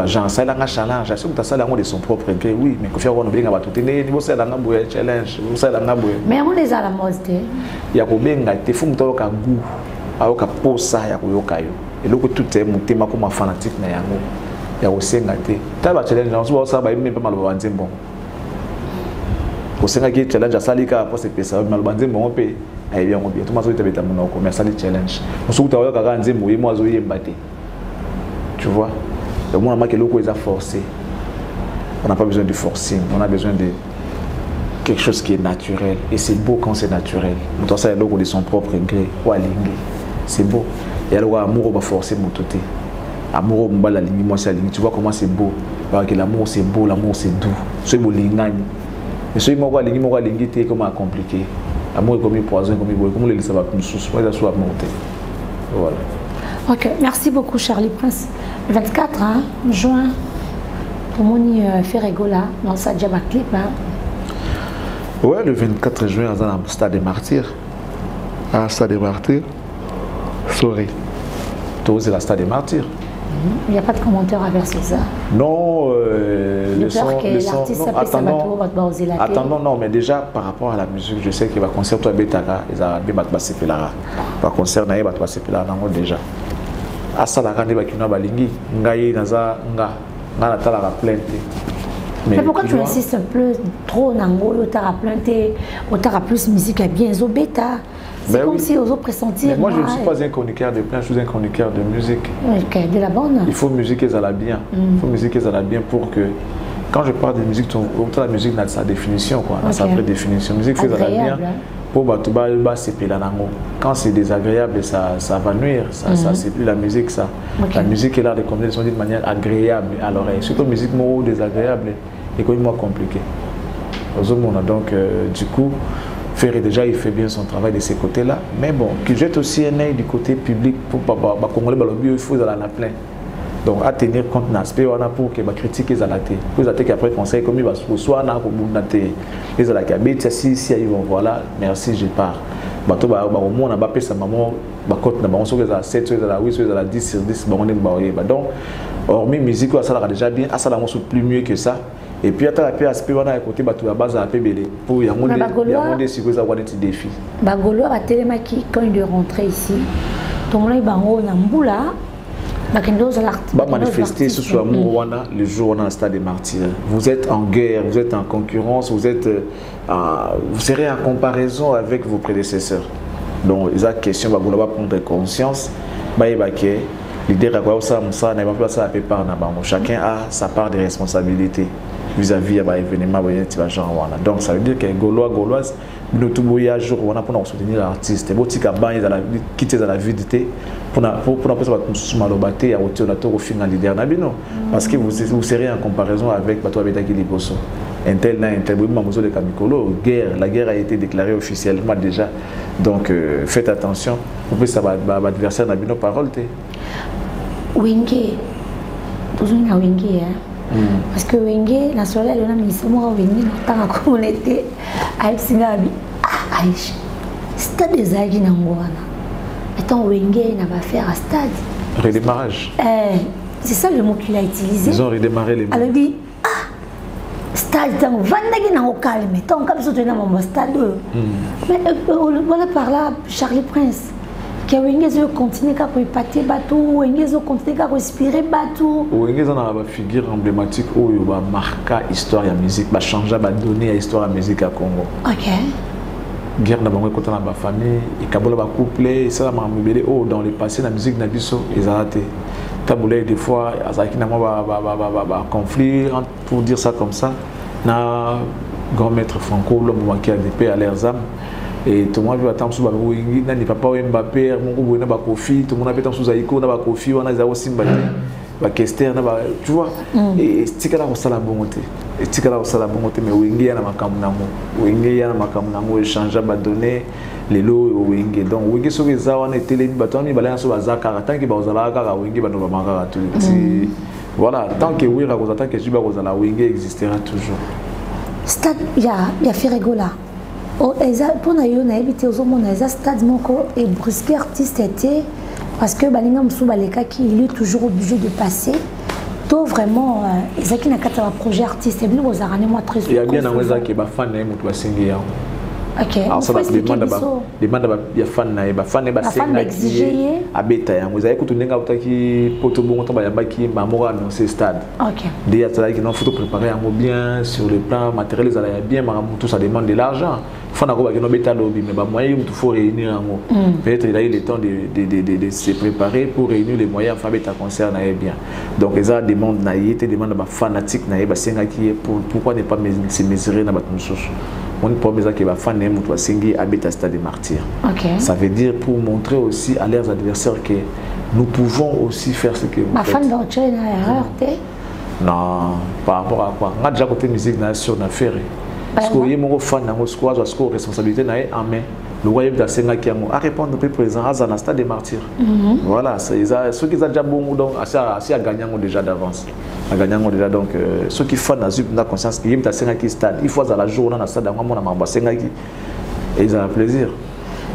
Genre ça là un challenge. Est-ce que ça là de son propre gré? Oui, mais Kofi on bien tout niveau ça là challenge. Ça là mais on les a la mode. Il y a combien te fou muto ka goût. Aoka posa ya koyokayo. Et loko tout est monté ma comme fanatique na yango. Ya osenga te. Ta ba challenge on ça ba même pas mal ba nzembo. Osenga ki challenge asalika pour se pesa mal ba nzembo pe. Ai bien on bien. Tout ma zo tabeta monoko mais ça challenge. On se uta ka nzembo yemo azo yemba te. Tu vois? Donc moi que loko ils a forcé On n'a pas besoin de forcing, on a besoin de quelque chose qui est naturel. Et c'est beau quand c'est naturel. Tout ça, il y a de son propre gré. C'est beau. Il y a l'amour qui va forcer mon côté. Amour, la ligne, moi c'est la ligne. Tu vois comment c'est beau. Parce que l'amour c'est beau, l'amour c'est doux. C'est beau l'ingani. Mais celui moi la ligne, c'est comment compliqué. L'amour est comme un poison, comme un bois, comme les ça va plus sous. Moi, ça soit monté. Voilà. Ok, merci beaucoup Charlie Prince. Le 24 juin, pour mon Ferregola, dans sa Djaba Clip. Ouais, le 24 juin, dans le Stade des Martyrs. À Stade des Martyrs. Sorry. C'est la Stade des Martyrs. Il n'y a pas de commentaire à verser ça. Non, le son. Attendons, non, mais déjà par rapport à la musique, je sais qu'il va concert toi Betaka, ils ont bien battu Pelara. Va concert naïe battu Pelara déjà. À ça la grande bakina balingi, ngai naza nga la plainte. Mais pourquoi tu insistes un peu trop nango, autant plainte, autant plus musique à bien zo bêta. C'est comme si aux autres pressentir. Mais moi, je ne suis pas un chroniqueur de plainte, je suis un chroniqueur de musique. Ok, de la bonne. Il faut musique et ça la bien. Il faut musique et ça la bien pour que, quand je parle de musique, autant la musique a sa définition, quoi, sa vraie définition. Musique fait ça la bien. Pour quand c'est désagréable, ça va nuire. C'est plus la musique, ça. La musique est là de combinaison d'une manière agréable à l'oreille. Surtout la musique mot désagréable et quand même compliqué. Donc, du coup, Ferré déjà il fait bien son travail de ces côtés-là, mais bon, qu'il jette aussi un œil du côté public pour Congolais il faut la plein. Donc à tenir compte d'aspect on a pour que critiquer les alatés. Pour les alatés qui après conseil comme il va soit na ko bunate les alatés habite si ils vont voilà, merci je pars. Bato au moins on a pas sa maman ba cote na bango sur les 7 sur les 8 sur les 10 sur 10 ba on est donc hormis musique ça la déjà bien, ça la montre plus mieux que ça. Et puis, à la aspect, on a côté de la base à PBD. Pour y avoir des séquences à avoir des défis. Bagolo a tellement qui, quand il est rentré ici, tout le monde est bango Namboula. Va manifester ce soir le jour où on a un stade des martyrs. Vous êtes en guerre, vous êtes en concurrence, vous serez en comparaison avec vos prédécesseurs. Donc, il y a une question, Bagolo va prendre conscience. L'idée chacun a sa part de responsabilité vis-à-vis de l'événement. Donc ça veut dire que Gauloise, nous tout jour on a pour soutenir l'artiste. Et si quitter la vidéo pour parce que vous serez en comparaison avec un tel la guerre a été déclarée officiellement déjà. Donc faites attention. Vous pouvez savoir l'adversaire n'a nos paroles. Wenge, toujours na Wenge parce que Wenge la soirée elle a mis ce mois Wenge dans la communauté avec Singabi Aïcha stade des Aïe na ngwana étant Wenge n'a pas faire un stade redémarrage c'est ça le mot qu'il a utilisé ils ont redémarré les mots elle dit stade dans vandagi na au calme tant comme ça tu na mon stade mais voilà par là Charlie Prince que Wengez continue à épater bateau, Wengez continue à respirer bateau. Wengez en a une figure emblématique où il va marquer l'histoire de la musique, va changer, va donner l'histoire de la musique à Congo. Ok. Guerre dans ma famille, et Kabola va coupler, ça m'a amené dans le passé la musique n'a biso ils ont raté. Kabola des fois, Azaki n'a pas conflit pour dire ça comme ça. Na grand maître Franco l'homme qui a des paix à leurs âmes. Et tout le monde attend sous Mbappé, n'a pas Mbappé, mon groupe n'a pas Kofi, tout le monde attend sous Aïko, n'a pas Kofi, on a zéro Simba, n'a Kester, n'a pas, tu vois. Et Tikala au Salabongote, et Tikala au Salabongote, mais Wenge n'a pas Kamunamo, Wenge n'a pas Kamunamo, échange à donner les lots au Wenge. Donc Wenge sur les Zawan et Télé, Batoni, Balan sur Zakara, tant qu'il va aux Alaka, Wenge va nous marquer tout. Voilà, tant que Wira, tant que Juba aux Ala, Wenge existera toujours. Stade, il y a Ferregola. Pour nous, éviter aux hommes, les stades et brusquer artiste était parce que Balingam Soubaleka qui il est toujours obligé de passer. Donc vraiment, ils ont un projet artiste et nous vous arrêtez moi très souvent. Il y a bien un qui est fan de Moutoua Sengia. OK. Alors ça va demande ya fan na ba fan ba senga exiger abeta yango za ekutu ndenga utaki poto bongo to ba yambaki mamora dans ce stade. OK. Déjà ça qui non faut préparer yango bien sur le plan matériel ça ya bien tout ça demande de l'argent. Faut na ko ba kino beta lobi mais ba moyen il faut réunir yango. Peut-être il a eu le temps de se préparer pour réunir les moyens enfin beta concert na bien. Donc les demande na yete demande ba fanatique na ba senga qui pourquoi ne pas se mesurer na ba tonsoso. On ne peut pas dire que les fans aiment toi Sengi habite à Stade des Martyrs. Okay. Ça veut dire pour montrer aussi à leurs adversaires que nous pouvons aussi faire ce que vous faites. Ma fan d'Orche est erreur, non, par rapport à quoi? On a déjà côté musique sur une affaire. Parce que les fans ont responsabilité en main. Le royaume de Senga qui a répondu au président à Stade des Martyrs. Voilà, ceux qui ont déjà bon donc assez à gagner déjà d'avance. Donc ceux qui font la conscience qu'ils ont Senga qui stade, il faut à la journée dans stade vraiment na Senga qui et ils ont plaisir.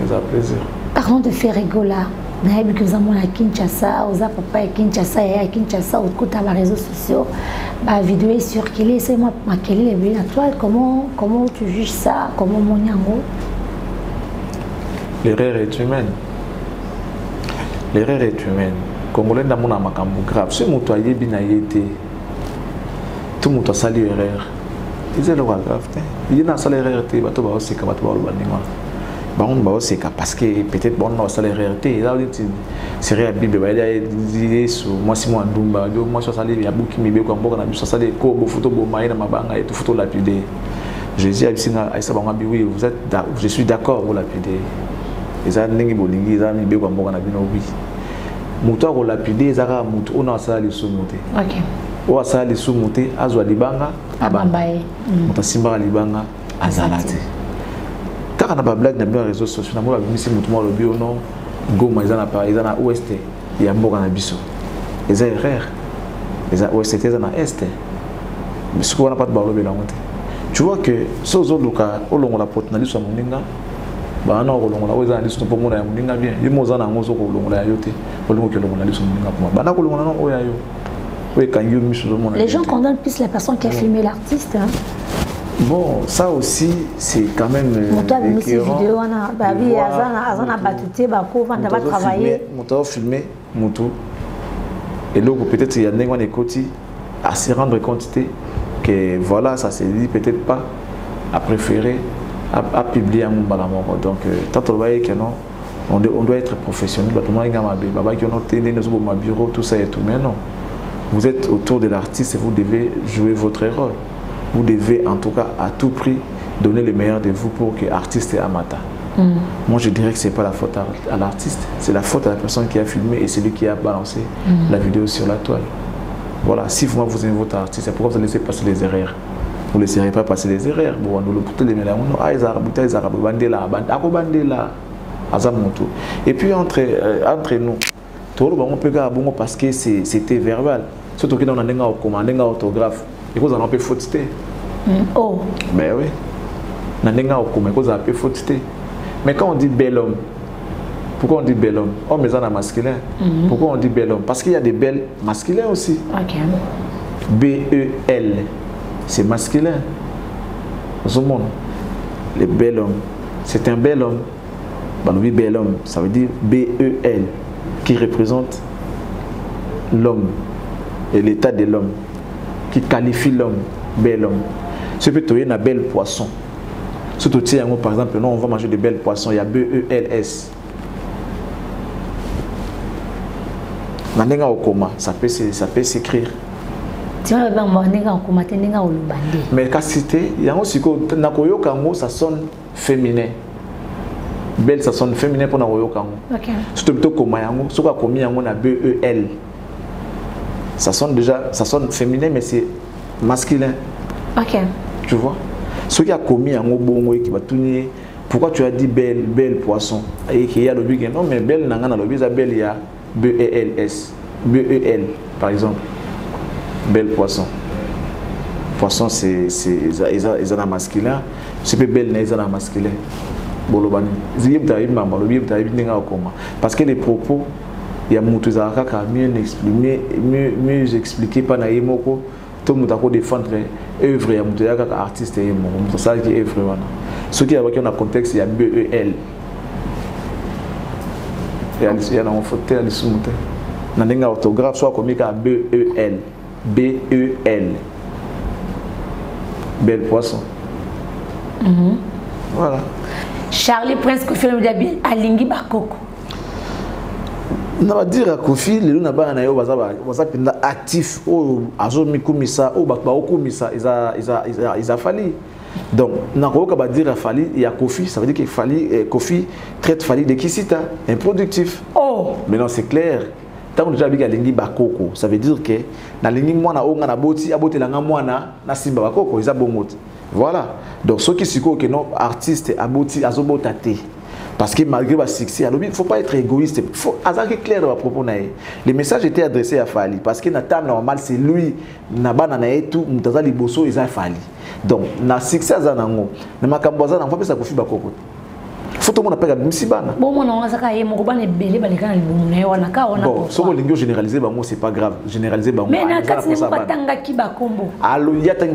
Ils ont plaisir. Parlons de faire rigola. Na que vous avez à Kinshasa, aux papa à Kinshasa et à Kinshasa au côté des réseaux sociaux. Bah vidéo est circulée, c'est moi quelle est la toile, comment tu juges ça, comment mon yango? L'erreur est humaine. L'erreur est humaine. Congolais dans mon amakambu grave. Ce moto aye bina yete. Tout moto sali erreur. Ils le grave. Il y a une erreur te bato ba oseka bato ba lobandima. Ba on ba oseka parce que peut-être bon na sali erreur te. Là c'est réel bible ba ya dit sur moi si moi ndumba yo moi so sali ya buki mibe ko mboka na biso sali ko bo photo bo maina mabanga et tout photo lapidé. Jésus a dit à Aïssa Bangabi oui je suis d'accord pour lapider. Eza ndenge bolingi eza mibe kwa mboka na bino oui mutu ko lapide ezaka mutu ona asala lisumote. OK. O asala lisumote azwa libanga abambaye mutu simba libanga azalate kaka na ba blague na bien réseaux sociaux na mo ba bimisi mutu mo lobi ono Goma eza na Paris eza na ouest ya mboka na biso eza erreur eza ouest eza na est mais ce qu'on a pas de balobi la monte tu vois que sozo luka olongo la porte na liso moninga ba na kolongola ko eza liso pomona ya moninga bien yimo za na ngozo ko kolongola ya yote olongo ke longola liso moninga pour ba na kolongola no oya yo we kan yo miso mona. Les gens condamnent plus la personne qui a filmé l'artiste hein. Bon, ça aussi, c'est quand même. Mon vidéo, on a babi, azana batute, bako, on va travailler. Mon filmé, Moutou. Et là, peut-être il y a des gens qui à se rendre compte que voilà, ça s'est dit peut-être pas à préférer à publier un balamor. Donc, tant qu'on voit que non, on doit être professionnel. Tout le monde a un bureau, tout ça et tout. Mais non, vous êtes autour de l'artiste et vous devez jouer votre rôle. Vous devez en tout cas à tout prix donner le meilleur de vous pour que l'artiste ait amata. Moi je dirais que ce n'est pas la faute à l'artiste, c'est la faute à la personne qui a filmé et celui qui a balancé la vidéo sur la toile. Voilà, si vous aimez votre artiste, c'est pourquoi vous laissez passer les erreurs. Vous ne laisserez pas passer les erreurs. Bon, nous le portons les mélanges. Et puis entre nous, on peut gagner parce que c'était verbal. Surtout que dans un commandé un autographe. Et vous en avez faute. Oh. Ben oui. Mais quand on dit bel homme, pourquoi on dit bel homme? Homme est un masculin. Pourquoi on dit bel homme? Parce qu'il y a des belles masculins aussi. Ok. B-E-L. C'est masculin. Dans le monde. Le bel homme. C'est un bel homme. Oui, bel homme. Ça veut dire B-E-L. Qui représente l'homme. Et l'état de l'homme. Qui qualifie l'homme, bel homme. Ce peut être un bel poisson. Surtout, par exemple, non, on va manger de belles poissons, il y a B-E-L-S. Ça peut s'écrire. Mais quand c'était, il y a aussi que ça sonne féminin. Belle, ça sonne féminin pour OK. Surtout plutôt comme B-E-L. Ça sonne féminin, mais c'est masculin. Ok. Tu vois? Ce qui a commis un mot bon qui va tourner. Pourquoi tu as dit belle poisson? Et qu'il y a le but non, mais belle n'a pas le but, il y a B-E-L-S. B-E-L, par exemple. Belle poisson. Poisson, c'est un masculin. C'est belle, c'est un masculin. Parce que les propos. Il y a beaucoup mieux expliquer par naïmoko tout le monde a défendre œuvre il y a beaucoup artiste et ça qui œuvre Ce qui est dans le contexte, il y a BEL. Il y a un faute à l'issumute. Dans une orthographe, soit comme il y a BEL. BEL. Bel poisson. Voilà. Charlie Prince Kofi Olomide alingi bakoko. Na va dire à Kofi le na ba na yo baza pinda actif o azo mikumisa o ba okumisa ils a fallu. Donc na ko ba dire à Fali il y a Kofi, ça veut dire qu'il Fali Kofi traite Fali de kisita improductif. Oh, mais non c'est clair. Tant que déjà bi alingi bakoko, ça veut dire que na lingi mwana o ngana boti abotela nga mwana na simba bakoko ils a bongote. Voilà. Donc ceux qui siko que non artiste aboti azobotate. Parce que malgré le succès, il ne faut pas être égoïste. Il faut être clair dans le propos. Le message était adressé à Fali. Parce que dans le temps normal, c'est lui, qui a tout, qui a liboso, il a Fali. Donc, dans le succès, il y a un peu de ça. Il faut tout le monde appeler à Bimsibana. Bon, on a belé, bon, si on généraliser, c'est pas grave. Généraliser, mais il y a un qui va combo. Alors, il y a un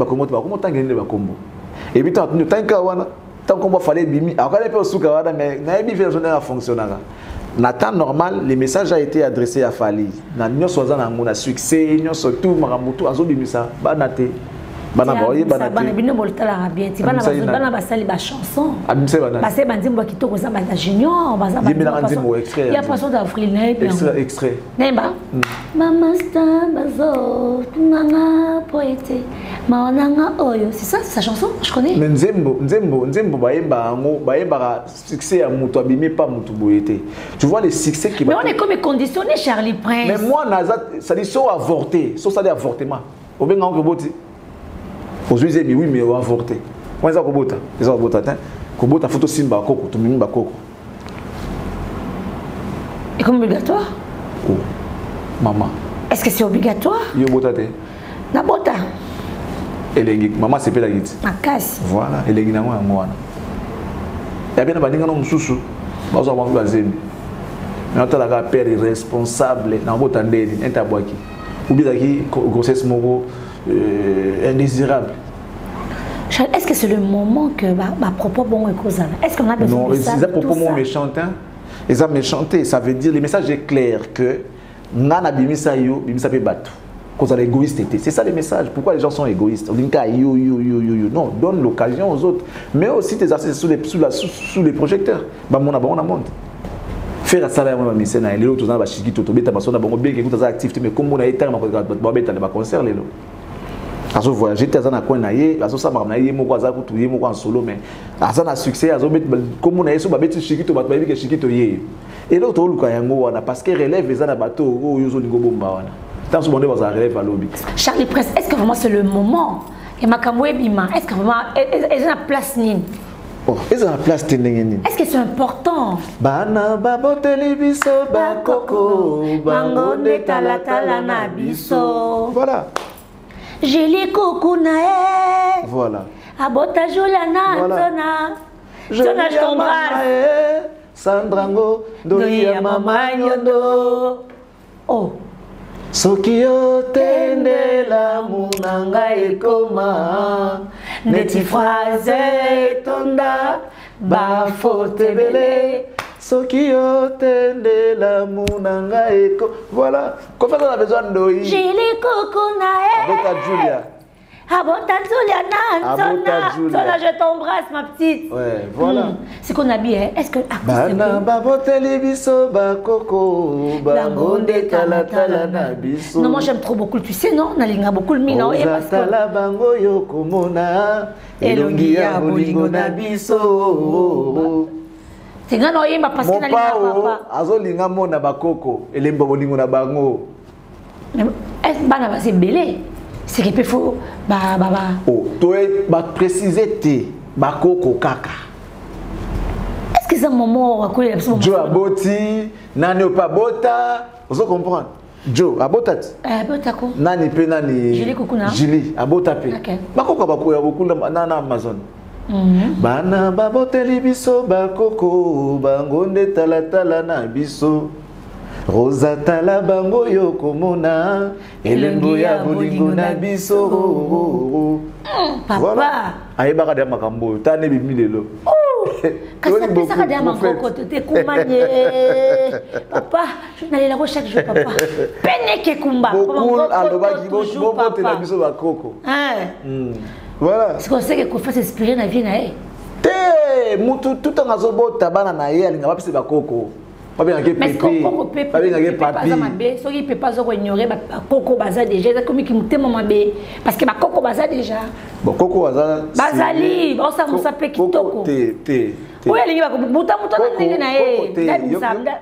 combo. Et puis, tant qu'on va faire bimi, alors quand on souka wada mais na ebi versionnaire a fonctionné. Na temps normal, le message a été adressé à Fali. Na nyoso za na ngona succès, nyoso tout maramutu azo bimisa banate. Bana boye banate. Bana bino boltala bien, ti bana basali ba chanson. Abimse banate. Basé banzimbo kitoko za bata junior, baza ba. Il y a façon d'avril né bien. Extrait. Nemba. Mama sta bazo, nanga poète. Maonanga oyo, c'est ça sa chanson, je connais. Mais Nzembo baemba succès à mutu abimé pas mutu boyete. Tu vois les succès qui mais on est comme conditionné Charlie Prince. Mais moi ça dit so avorté, so ça dit avortement. Au benga on boti. Aujourd'hui oui mais on avorté. Moi ça kobota, ça kobota tin. Kobota photo simba koko, to mimi bakoko. Et comme obligatoire? Oh. Maman. Est-ce que c'est obligatoire? Yo bota te. Na bota. Elengi maman c'est pela giti. Makasi. Voilà, elengi na mwa mwana. Ya bien baninga no mususu. Bazo ba bazembi. Na tala ka père irresponsable na bota ndeli entabwaki. Ubizaki grossesse moko indésirable. Est-ce que c'est le moment que ma propos bon est causal? Est-ce qu'on a besoin de ça? Non, ils ont propos méchant hein. Ils ont méchanté, ça veut dire le message est clair que nana bimisa yo, bimisa pe batou. Cause à l'égoïste. C'est ça le message. Pourquoi les gens sont égoïstes? On dit non, donne l'occasion aux autres. Mais aussi tes assets sous les projecteurs. Bah mon abon monte. Faire ça là, moi mission na les autres ba chiki toto beta basona bango bien que écoute ça activité mais comme on a été ba beta ba concert les lo. Azo voyager tes na coin na yé, azo ça ma na yé moko aza kutu yé moko en solo mais aza na succès azo bet comme on a yeso ba beti chiki to ba ba que chiki to yé. Et l'autre oluka yango wana parce que relève les ana bateau o yozo lingo bomba wana. Charlie Prince, est-ce que vraiment c'est le moment? Et Makamwe Bima, est-ce que vraiment est-ce la place nin? Oh, est-ce la place nin? Est-ce que c'est important? Bana baboteli biso bakoko, bangonde talatala na biso. Voilà. Jeli koko nae. Voilà. Abota Juliana Zona. Zona je t'embrasse. Sandrango doya mama yondo. Oh. Soki otende la munanga ekoma neti phrase tonda ba faute belé soki otende la munanga eko voilà qu'on fait on a besoin d'oi Jili kokonae Abota Julia Abota Julia, je t'embrasse ma petite. Ouais, voilà. C'est qu'on a bien. Est-ce que Bana baboteli biso bakoko bangonde talatala na biso. Non, moi j'aime trop beaucoup, tu sais non, nalinga beaucoup le mino et parce que la bango yokomona elongi ya bolingo na biso. C'est grand non yemba parce que nalinga papa. Azolinga mona bakoko elemba bolingo na bango. Est bana va se belé. C'est qu'il peut faut oh toi ba préciser te bakoko kaka. Est-ce que c'est un moment où Joe aboti nani pas bota vous comprendre Joe abota abota ko nani pe nani Julie Kukuna Julie abota pe bakoko bakoya beaucoup na Amazon bana baboteli biso bakoko bangonde talatala na biso Rosa tala bango yo komona elembo ya bolingo na biso. Papa. Ayebaka de makambo tane bimi lelo. Kasi pesa ka de makoko te kumanye. Papa, je n'allais la chaque jour papa. Pene ke kumba. Beaucoup alobaki bobo te na biso ba koko. Voilà. C'est qu'on sait que Kofi s'inspirer na vie na e. Te mutu tout en azobota bana na ye alinga ba pese ba koko. Pas bien que mais Coco peut pas papi. So il peut pas ignorer Coco baza déjà comme qui muté maman bé parce que ba Coco baza déjà. Bon Coco baza bazali on ça s'appelle kitoko. Te. Oui alingi ba buta muta na ndenge na e.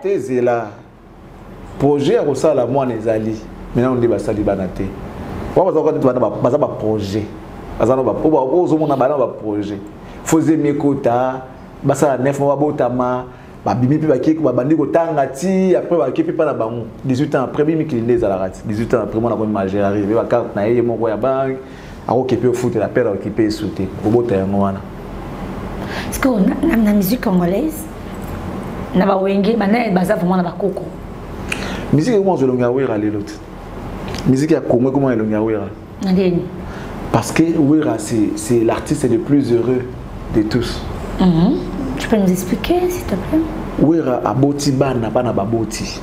Te zela. Projet à ça la moi nezali. Maintenant on dit basali bana te. Wa baza ba projet. Baza no ba ozo mona bana ba projet. Faisait mekota basa 9 mois botama. Babimi pe bakeko babandi ko tanga ti après bakepi pa na bango 18 ans après bimi kilinde za la rate 18 ans après moi na ko majeur arrivé ba carte na ye moko ya bank ako kepi au foot la père occupé sauter robota ya ngwana. Est-ce que na musique congolaise na ba wenge bana baza vraiment na bakoko musique comment je longa wera les l'autre musique ya Congo comment longa wera ndeni parce que wera c'est l'artiste le plus heureux de tous. Tu peux nous expliquer, s'il te plaît? Wera aboti bana bana baboti.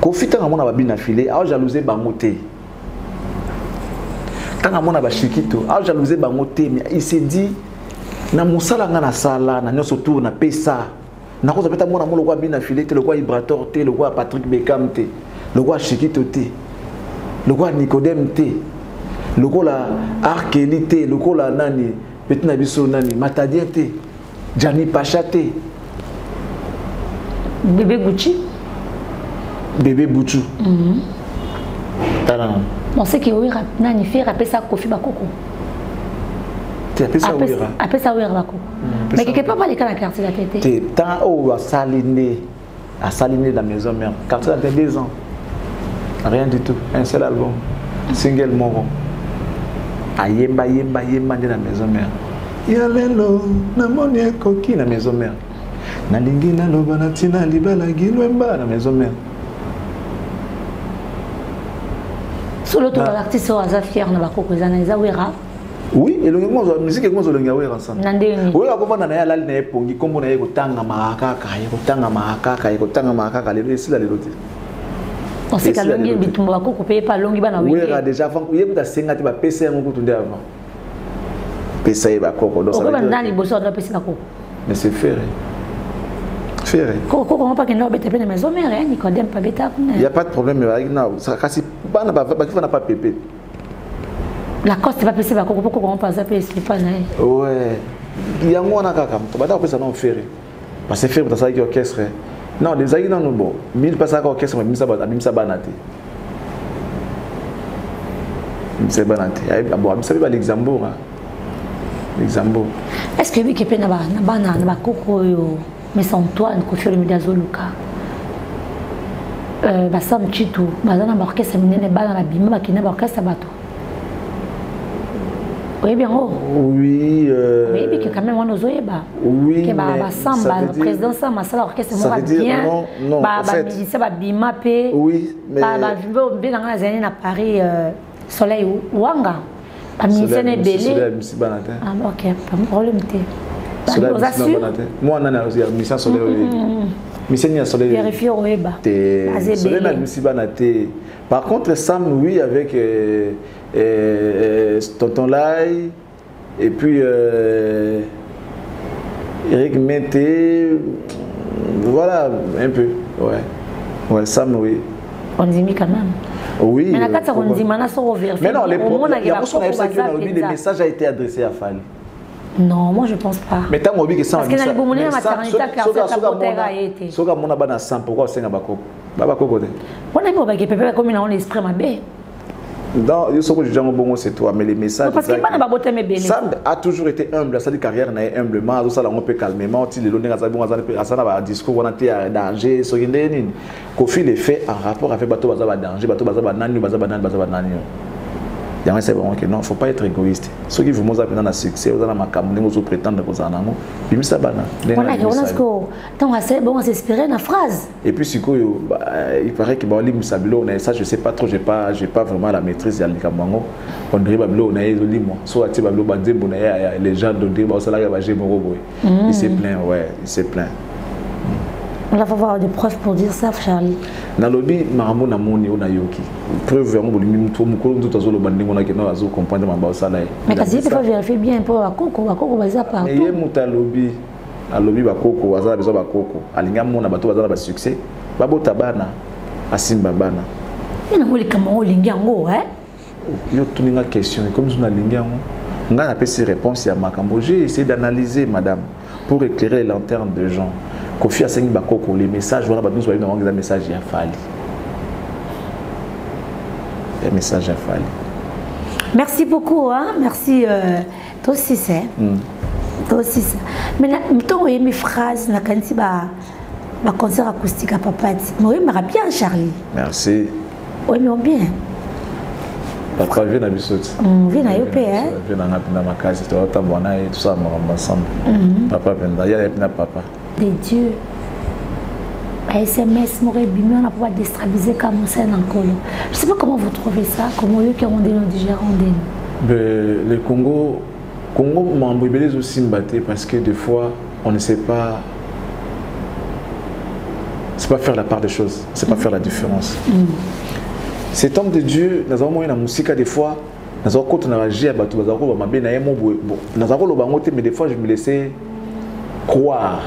Kofi tanga mona babina filé, a jalousé bangote. Tanga mona ba shikito, a jalousé bangote, mais il s'est dit na musala nga na sala, na nyoso tour na pesa. Na ko zapeta mona molo kwa bina filé, te le kwa Ibrator te, le kwa Patrick Beckham te, le kwa Shikito te, le kwa Nicodème te, le kwa la Arkeli te, le kwa la nani Petit Nabiso nani Matadien te Gianni Pacha te Bébé Gucci Bébé Bouchou on sait que Wera nani fait rappeler ça Kofi Bakoko tu appelles ça Wera appelle ça Wera Bakoko mais quelque part pas les cas dans quartier la tête tant au à Saliné dans la maison mère quartier la 2 ans rien du tout un seul album single moro ayemba de la maison mère. Yalelo na moni koki na maison mère. Na lingi na loba na tina libala gilwemba na maison mère. Solo to l'artiste o aza fier na bakoko za na Wera. Oui, et le musique comment zo lenga Wera ensemble. Nandeni. Oui, akobana na ya lali na epongi kombo na ye kotanga makaka le sila le loti. On sait qu'à longue bitumba bakoko paye pas longue bana oui. Wera déjà avant il y a senga te ba pesa yango kutunde avant. Pesa ye bakoko donc ça. Okaba ndani boso na pesa bakoko. Mais c'est ferré. Koko comment pas que nous bête na maison mère hein Nicodème pas bêta. Il y a pas de problème avec nous. Ça kasi bana ba na pas pépé. La coste pas pesa bakoko pourquoi on pas ça pesa pas na. Ouais. Il y a moi na kaka. To ba pesa non ferré. Parce que ferré ça qui orchestre. Non, des aïeux non bon. 1000 passes à orchestre, mais ça banate. C'est banate. Bon, ça va Luxembourg. Luxembourg. Est-ce que oui, que na bakoko yo, mais sans toi, nous confie le médiazo Luka. Basam Chitu, bazana orchestre minene bana la bima bakina orchestre bato. Oui, bien. Oui. Oui, mais quand même, on nous oeba. Oui. Que le président Samba, ça l'orchestre moi bien. Non. Musicien va bimapé. Oui, mais. Bien dans les années à Paris, Soleil Wanga. La musicienne est belle. Ah, ok, pas de problème. Moi, on a un musicien Soleil. Musicien Soleil. Vérifier oeba. Soleil. Par contre, Sam, oui, avec Tonton Lai, et puis Eric Mété, voilà, un peu, ouais, Sam, oui. On dit quand même. Oui. Mais la carte, on dit maintenant, ça revient. Mais non, le message a été adressé à Fali. Non, moi je pense pas. Mais tant que ça, parce que dans le moment où la maternité a cassé la portée a été. Si on a un sang, pourquoi on a un bakoko? On a pas que comme on l'esprit ma bé. Non, je sais que je bon c'est toi, mais les messages. Parce que pas na boté mes béné. Sam a toujours été humble, sa carrière na humblement, ça on peut calmement, il le donner à ça na discours on a été à danger, so yendeni. Kofi les fait en rapport avec bateau baza danger, bateau baza nani. Il y a un c'est vraiment que non, faut pas être égoïste. Ceux qui vous montrent dans le succès, vous allez m'accamer, vous prétendre que vous en avez. Puis ça bana. Voilà, on a ce que tant assez bon à s'inspirer la phrase. Et puis si il paraît que Baoli Moussabilo, ça je sais pas trop, j'ai pas vraiment la maîtrise de l'Ikamango. On dirait Babilo on a les mots. Soit tu Babilo Badembo les gens de dire bah ça là il va gérer mon robot. Il s'est plaint, ouais, il s'est plaint. On va avoir des preuves pour dire ça, Charlie. Dans le lobby, Maramo n'a mon niveau nayoki. Preuve vraiment pour lui, tout le monde tout le bandit on a que nous azou comprendre ma base là. Mais quand il faut vérifier bien pour Bakoko va ça partout. Et il monte à lobby Bakoko, azala besoin Bakoko. Alinga mon abato azala ba succès. Babo tabana, asimba bana. Il n'a pas les camarades lingango, hein? Yo tout une question comme je n'ai lingango. On a appelé ces réponses à Makambo. J'ai essayé d'analyser, madame, pour éclairer les lanternes de gens. Kofi a saigné Bakoko, les messages, voilà, nous avons des messages à Fali. Les messages à Fali. Merci beaucoup, hein? Merci. Toi aussi, c'est. Toi aussi, c'est. Mais toi, mes phrases, quand tu vas concert acoustique à Papa, moi, il m'a bien, Charlie. Merci. Oui, mais bien. Papa vient à Bissot. Vient à Yopé, hein? Vient à ma case, tu vas t'abonner et tout ça, on va ensemble. Papa vient d'ailleurs, il y a papa. De Dieu, SMS m'aurait bimé, on a pouvoir déstabiliser comme ça dans le Congo. Je ne sais pas comment vous trouvez ça, comment eux qui ont des digérants. Le Congo m'a embrouillé aussi mbatté parce que des fois, on ne sait pas. C'est pas faire la part des choses, c'est pas faire la différence. Cet homme de Dieu, nous avons une musique des fois, nous avons quand on a agi à Batou, nous avons mais des fois je me laissais croire.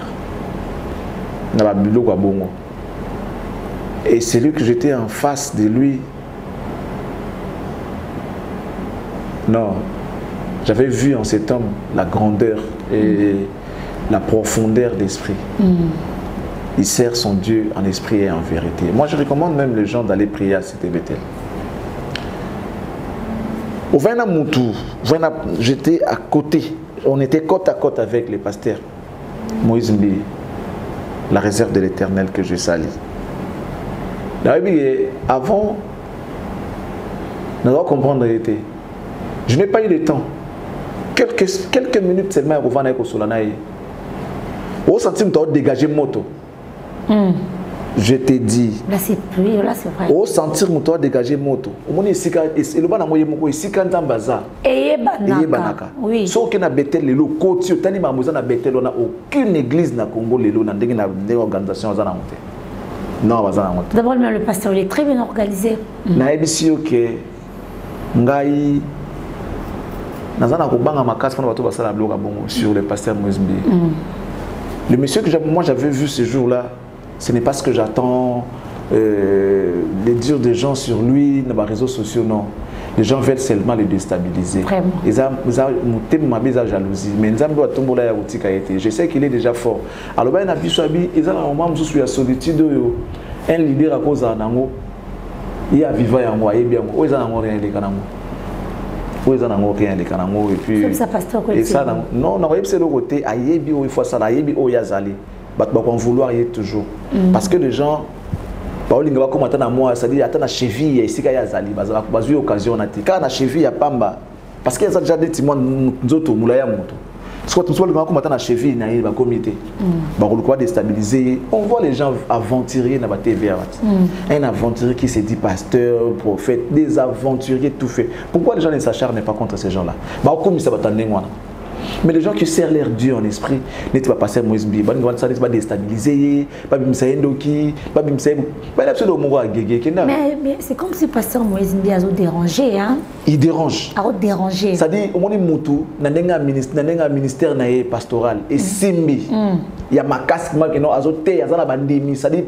Et c'est lui que j'étais en face de lui. Non, j'avais vu en cet homme la grandeur et la profondeur d'esprit. Il sert son Dieu en esprit et en vérité. Moi, je recommande même les gens d'aller prier à Cité Bethel. Au Vaina Moutou, j'étais à côté. On était côte à côte avec les pasteurs. Moïse Mbi, la réserve de l'Éternel que je salue. Avant, nous devons comprendre la réalité. Je n'ai pas eu le temps. Quelques minutes seulement au Vaina Solanaï. Au centime, tu as dégagé moto. Je t'ai dit. Là, c'est plus, là, c'est vrai. Au sentir mon toit dégager moto. Au moment où il y a un bazar. Et banaka. Oui. Sauf qu'il y a Bethel, le côté, il y a aucune église na Congo, il y a une organisation. Non, d'abord, le pasteur, il est très bien organisé. Na ebisi que ngai nazana ko banga makasi pour bato basala bloga bongo sur le pasteur Moïse Mbi. Le monsieur que moi j'avais vu ce jour-là, ce n'est pas ce que j'attends, les dires des gens sur lui, dans les réseaux sociaux, non. Les gens veulent seulement les déstabiliser. Vraiment. Ils ont ma jalousie. Mais je sais qu'il est déjà fort. Alors, il y a un moment où je suis à solitude, un leader à cause d'un ango, il y a vivant et moi, il y a bien. Où est-ce que et puis ça pasteur quoi. Et ça non, c'est le côté ayebi il faut ça ayebi o yazali. Bah on vouloir y toujours. Parce que les gens Pauline va commenter à moi, ça dit attends la cheville ici qu'il y a zali, bah eu occasion na tika na cheville à pamba. Parce qu'il y a déjà des timons nzoto mulaya moto. Soit tout le monde commenter na cheville na ba comité. Bah on quoi déstabiliser. On voit les gens aventuriers na ba TV. Un aventurier qui se dit pasteur, prophète, des aventuriers tout fait. Pourquoi les gens ne s'acharnent pas contre ces gens-là? Bah comme ça va t'amener moi. Mais les gens qui servent leur Dieu en esprit, ne pas passer Moïse Mbi, pas déstabiliser, pas bimsaï Ndoki, pas bimsaï, pas absolument gégé. Mais c'est comme si pasteur Moïse Mbi a dérangé, hein? Il dérange. A dérangé. Ça dit, au moins Moutou, n'a ministère pastoral et Simbi. Il y a ma casque qui n'a azoté, il y a bandimi, ça dit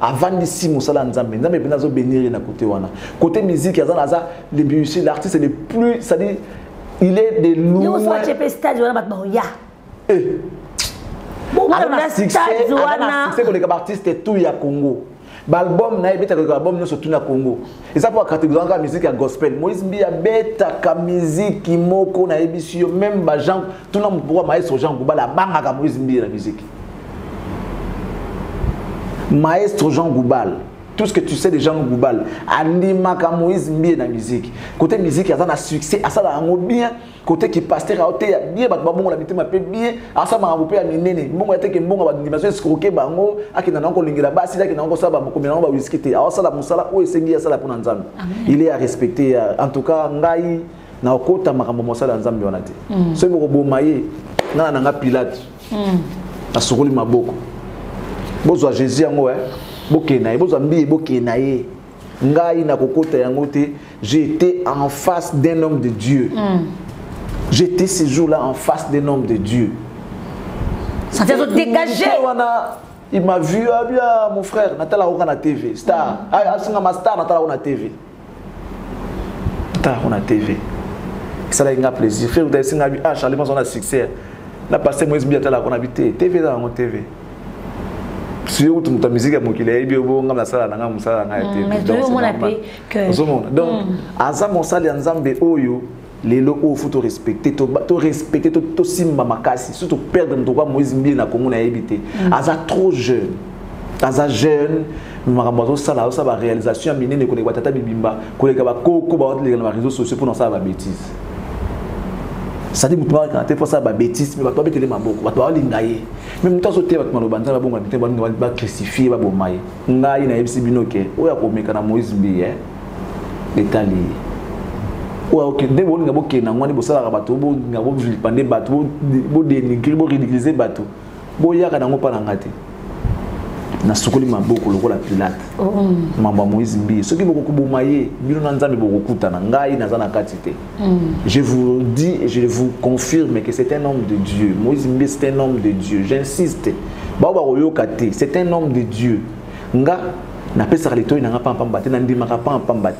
avant d'ici Moussala Nzambe, Nzambe peut nous bénir na côté wana. Côté musique, il y a les musiciens, l'artiste le plus, ça dit. Il est de loin. Il y a succès pour les artistes et tout il y a Congo. L'album na ebeta ko album no surtout na Congo. Et ça pour catégorie la musique à gospel. Moïse Mbi a beta ka musique moko na ebisio même ba Jean tout na pour maestro Jean Goubal banga ka Moïse Mbi la musique. Maestro Jean Goubal tout ce que tu sais de Jean Goubal. Andimaka Moïse Mbie na musique. Côté musique, il y a un succès, à ça la bien. Côté qui pasteur a été bien, bah bon la mité m'a fait bien. À ça m'a rappelé à minene. Bon était que bon va dimension escroquer bango. À qui n'a encore lingela basi, là qui n'a encore ça bah beaucoup maintenant va whisky. À ça la musala ou esengi à ça la pour nzambe. Il est à respecter. En tout cas, ngai na okota makambo musala nzambe wana te. Ce que vous maye, na nga Pilate. Na sukuli maboko. Bozo Jésus yango bokenaye bozo mbi bokenaye ngai na kokota yango te. J'étais en face d'un homme de Dieu. J'étais ce jour-là en face d'un homme de Dieu. Ça t'est dégagé. Il m'a vu, ah bien mon frère, Natala Oka na TV, star. Ah, c'est ma star Natala Oka na TV. Natala Oka na TV. Ça a eu un plaisir. Frère, vous avez dit ah Charlie, on a succès. La passé Moïse Mbie Natala Oka na TV dans mon TV. Si vous avez musique à mon qu'il est bien bon, on a ça là, on a ça là. Mais tout le monde a pris que. Donc, Azam on sali Nzambe Oyo. Les locaux faut respecter, to respecter, to simba makasi, surtout perdre notre quoi Moïse Mbie na Congo na habité. Aza trop jeune, aza jeune, marabozo sala ça va réalisation mine ne connaît pas tata bibimba, collègue ba koko ba les réseaux sociaux pour dans ça ba bêtise. Ça dit mutuwa quand tu fais ça ba bêtise, mais ba to betele maboko, ba to lingaye. Même temps sauter ba mano banza ba bonga bité ba crucifier ba bomaye. Ngai na yebisi binoke, oya ko meka na Moïse Mbie détaillé. Ok, dès que vous avez un bateau, vous avez bateau, vous dénigrer, vous ridiculiser bateau. Vous avez un bateau. Na sukuli maboko lokola Pilate. Mamba Moïse Mbie. Ce qui beaucoup boumaye, bino nzambe beaucoup tana ngai na zana katite. Je vous dis et je vous confirme que c'est un homme de Dieu. Moïse Mbie c'est un homme de Dieu. J'insiste. Baba oyokate, c'est un homme de Dieu. Nga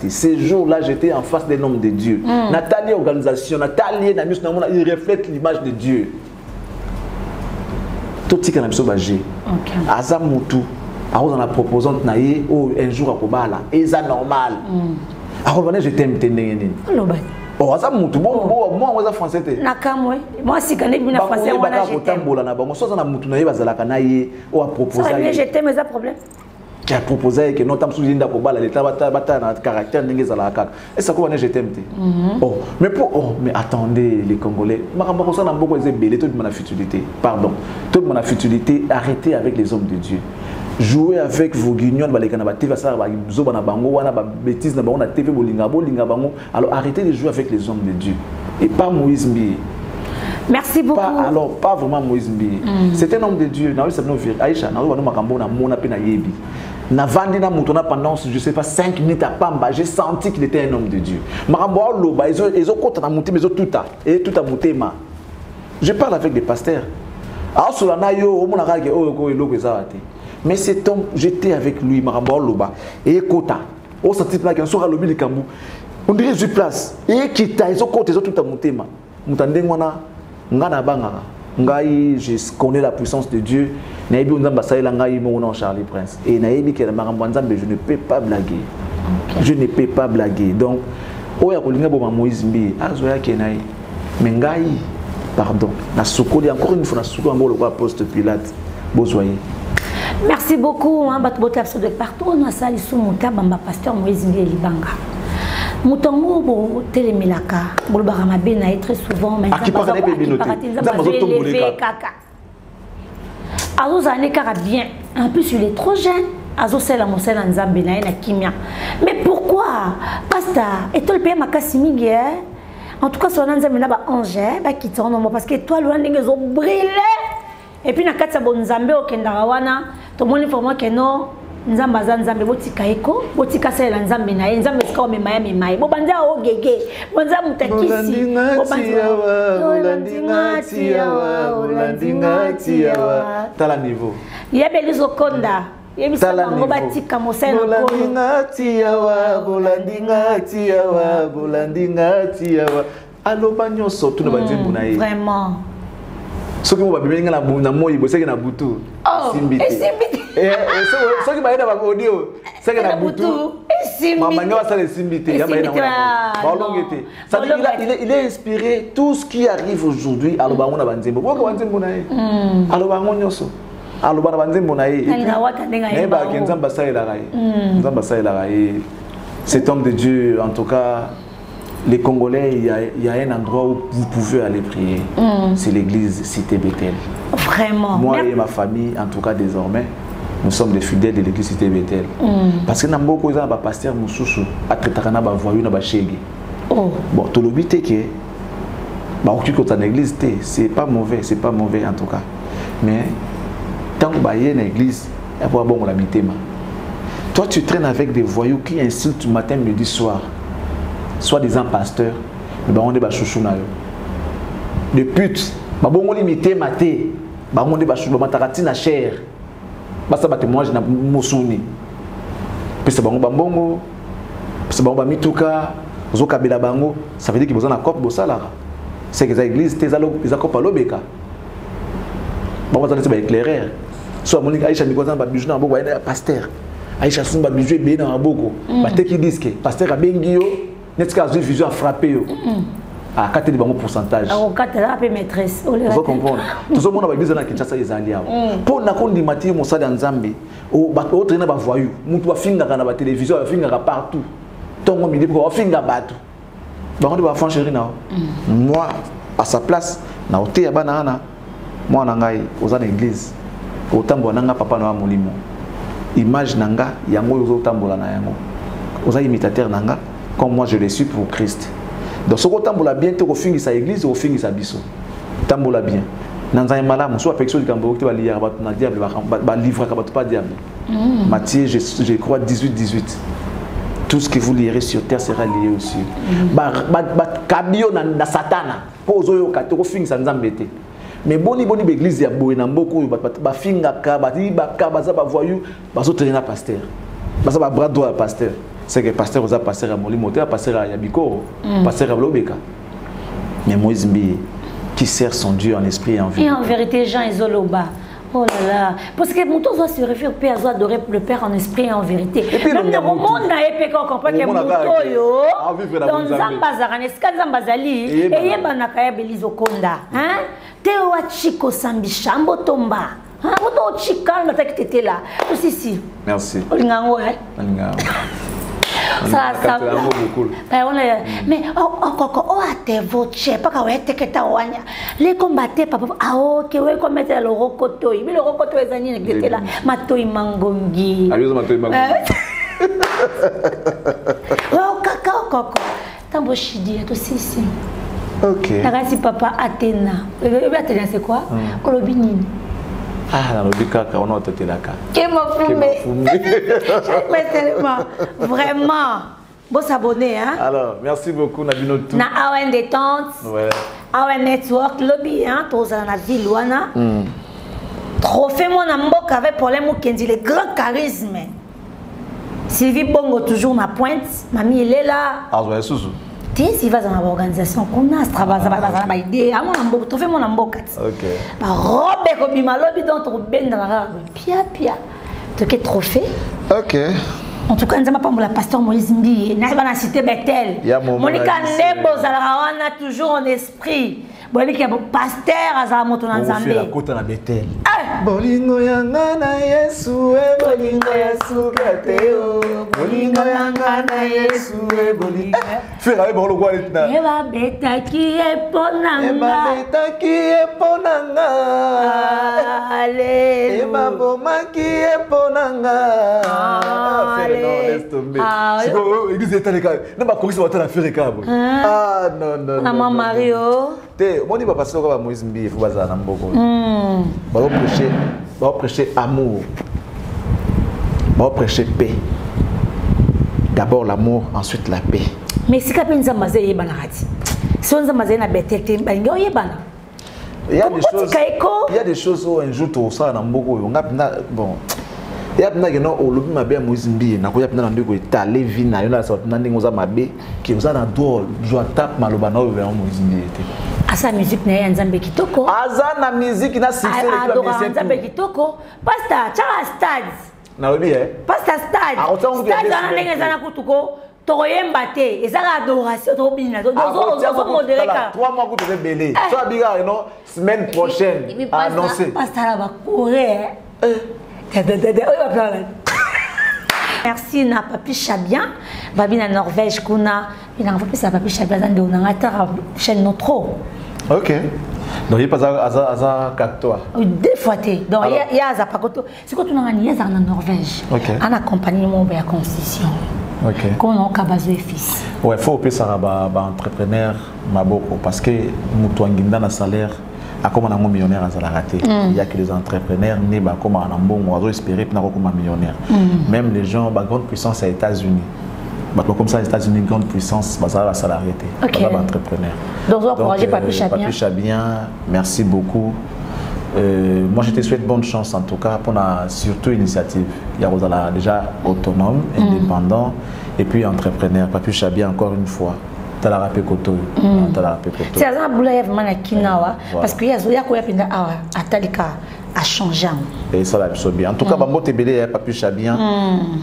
ce jour-là, j'étais en face d'un homme de Dieu. Nathalie organisation, Nathalie il reflète l'image de Dieu. Tout ce qu'on a besoin Azamutu, on a proposé un jour à Kobala, et c'est normal. Alors je t'aime, oh, Azamutu, moi, je suis français. Moi, si je suis français, je t'aime. Qui a proposé que notre âme da kobala l'état bata na caractère ndenge za la kaka et ça quoi je t'aime. Oh mais mais attendez les Congolais makambo ko na mboko ezebele toute mon futilité pardon toute mon futilité arrêtez avec les hommes de Dieu. Jouer avec vos guignons balekana ba TV ça ba zoba na bango wana ba bêtise na bango na TV bolinga bango alors arrêtez de jouer avec les hommes de Dieu et pas Moïse Mbie. Merci beaucoup. Pas vraiment Moïse Mbie. C'est un homme de Dieu. Aïcha, Navandina Moutona pendant, je sais pas, 5 minutes à Pamba, j'ai senti qu'il était un homme de Dieu. Je parle avec des pasteurs. Mais cet homme, j'étais avec lui, et Kota. On dirait que je place. Et Kita, ils ont côté, ils ont tout à Moutema. Je connais la puissance de Dieu. Charlie Prince. Et je ne peux pas blaguer. Je ne peux pas blaguer. Donc, pardon. Encore une fois, le poste Pilate. Merci beaucoup. De partout, on a sali sous mon pasteur Moïse Mbie Libanga. Moutongo bo telemelaka bolobaka mabe na très souvent mais Azo zane kara bien en plus il est trop jeune Azo sela mosela nzambe na kimia mais pourquoi pasteur et toi le père makasi mingi en tout cas son nzambe na ba ange ba kitano parce que toi loin ndenge zo briller et puis na katsa bon nzambe okendaka wana to moni vraiment que non nzamba za nzambe botika eko botika sela nzambe na ye nzambe sika omema memaye bo banza ogege bonza mutakisi bo banza tala niveau yebe lizo konda yebi sala ngo batika mosela bolandingati yawa aloba nyoso tuna banzembu na ye vraiment ce que vous avez bien na moyi bo seke na butu simbite ce qui m'a aidé à audio c'est que na butu maman nga ça les simbite ya ba il est inspiré tout ce qui arrive aujourd'hui aloba ngona banzembo boko banzembo na ye aloba ngonyoso aloba na banzembo na ye cet homme de Dieu, en tout cas les Congolais, il y a un endroit où vous pouvez aller prier, c'est l'église Cité Bethel. Vraiment. Moi et ma famille, en tout cas désormais, nous sommes des fidèles de l'église Cité Bethel. Parce que nous avons beaucoup de pasteurs Moussoussou, à Tratakana, Voyou, Nabachegi. Bon, tout le but est que l'église, c'est pas mauvais en tout cas. Mais tant que tu es dans l'église, il faut avoir la mitema. Toi, tu traînes avec des voyous qui insultent matin, midi, soir. Soit disant pasteur, mais on est chouchou na yo. De pute, ba bongo limité maté, ba on est chouchou, ba matarati na cher. Ba ça ba témoignage na mosuni. Puis ça ba bongo, ça ba mituka, zo kabela bango, ça veut dire que besoin na cop bosalara. C'est que les églises tezalo, ils accopa lobeka. Ba on va te ba éclairer. Soit Monique Aïcha mi kozan ba bijou na boko ya pasteur. Aïcha sumba bijou be na boko. Ba te ki disque, pasteur a bengi yo. N'est-ce qu'à une vision à frapper à 4 pourcentage. À 4 maîtresse. Vous comprenez? Tout le monde a besoin de Kinshasa les alliés. Pour na kondi mati mo sala nzambe, o ba o traîner ba voyou, mutu ba finga na ba télévision, ba finga partout. Tongo midi ko finga batu. Ba on ba franchir na. Moi à sa place na oté ya banana, moi na ngai oza na église. Otambo nanga papa na molimo. Image nanga yango yo otambola na yango. Oza imitateur nanga. Comme moi je le suis pour Christ. Donc ce qu'on tambola bien, tu finis sa église ou finis sa biso. Tambola bien. Dans un malade, soit affection du Cambo, tu vas lire na diable, va livrer pas diable. Matthieu, je crois 18. Tout ce que vous lirez sur terre sera lié au ciel. Kabio na satana. Pozo yo ka tu finis sa nzambete. Mais boni l'église ya boye na mboko ba finga ka ba za ba voyou ba zo traîner pasteur. Ba za ba bras droit pasteur. C'est que le pasteur a passé à Molimo, le pasteur à Yabiko, le pasteur à Lobeka. Mais Moïse Mbi, qui sert son Dieu en esprit et en vérité. Et en vérité, Jean et Zoloba. Oh là là. Parce que mon tour se réfère au Père, adorer le Père en esprit et en vérité. Et puis, même dans le monde, on comprend que Moutoyo, dans Zambazara, Neskazambazali, et Yebanakaya Belizo Konda. Théo Chiko Sambishambo Tomba. Moto Chika, tu étais là. Aussi, si. Merci. Ça mais te voce pas que que ta wanya les combattre papa ok ouais comme mettre le rokoto mais le rokoto est zani n'était là matoi mangongi matoi mangongi oh kaka tambo shidi to sisi ok tagasi papa Athéna Athéna c'est quoi kolobini. Ah, on a été là. Vraiment. Bon s'abonner, hein? Alors, merci beaucoup, Nabino Tout. Na AON Détente. Ouais. AON Network, lobby, hein? Tous dans la ville, Wana. Trophée, mon amboc avec problème ou Kendi, le grand charisme. Sylvie Bongo, toujours ma pointe. Mamie, elle est là. Ah, ouais, sous. Si vas dans l'organisation, on a travaillé à idée, à mon amboc, tu fais mon amboc. Ok. Ma robe est comme ma lobby dans ton ben dans la pia. Tu as trophée? Ok. En tout cas, nous avons la pasteur Moïse Mbi, nous avons la cité Bethel. Monica Nebo, on a toujours en esprit. Monica pasteur, Azara Motonan Zambé. La côte à Bethel. Bolingo yangana Yesu, bolingo Yesu kateo. Bolingo yangana Yesu, bolingo. Fera e bolo kwa letna. Eva beta ki e ponanga. Eva beta ki e ponanga. Alléluia. Eva boma ki e ponanga. Non, laisse tomber. C'est quoi, église est allée quand même. Non, ma corrige va être la faire quand même. Ah, non. Maman Mario. Moi, je ne vais pas passer au Moïse Mbi, il faut passer à Namboko. On va prêcher amour. On va prêcher paix. D'abord l'amour, ensuite la paix. Mais si quelqu'un nous a mazé, il y a des choses. Si on a mazé, il y a des choses. Il y a des choses où un jour, tu as un Namboko. Bon. Il y a des gens qui ont été Moïse Mbi, na koya pina ndeko etale vie na yo na sa pina ndingo za mabe ki oza na dor joa tap maloba na oyo Moïse Mbi ete asa musique na Nzambe kitoko aza na musique na succès le club de Nzambe kitoko pasta chaka stade na lobi pasta stade stade na ndenge za na kutuko toyemba te ezaka adoration to bina to zo modéré ka 3 mois que tu belé so abiga non semaine prochaine annoncé pasta la ba courir Merci na Papi Chabien, babi na Norvège kuna, il a fait ça Papi Chabien dans on a chaîne notre. OK. Donc il passe à toi. Deux fois donc il y a za pakoto. C'est quoi tu n'as ni en Norvège. En accompagnement de la constitution. OK. Comment on cabazo et fils. Ouais, faut que ça ba entrepreneur maboko parce que mutu anginda na salaire à comme un millionnaire à la raté. Il y a que les entrepreneurs nés comme un bon on doit espérer pour comme un millionnaire. Même les gens ba grande puissance aux États-Unis. Comme ça, les États-Unis, grande puissance, ça va s'arrêter. Voilà, entrepreneur. Donc, encourager Papi Chabien. Papi Chabien, merci beaucoup. Moi, je te souhaite bonne chance, en tout cas, pour la surtout initiative. Il y a déjà autonome, indépendant, et puis entrepreneur. Papi Chabien, encore une fois. C'est un boulot vraiment parce qu'il y a a changé. Et ça va bien. En tout cas, Papi Chabien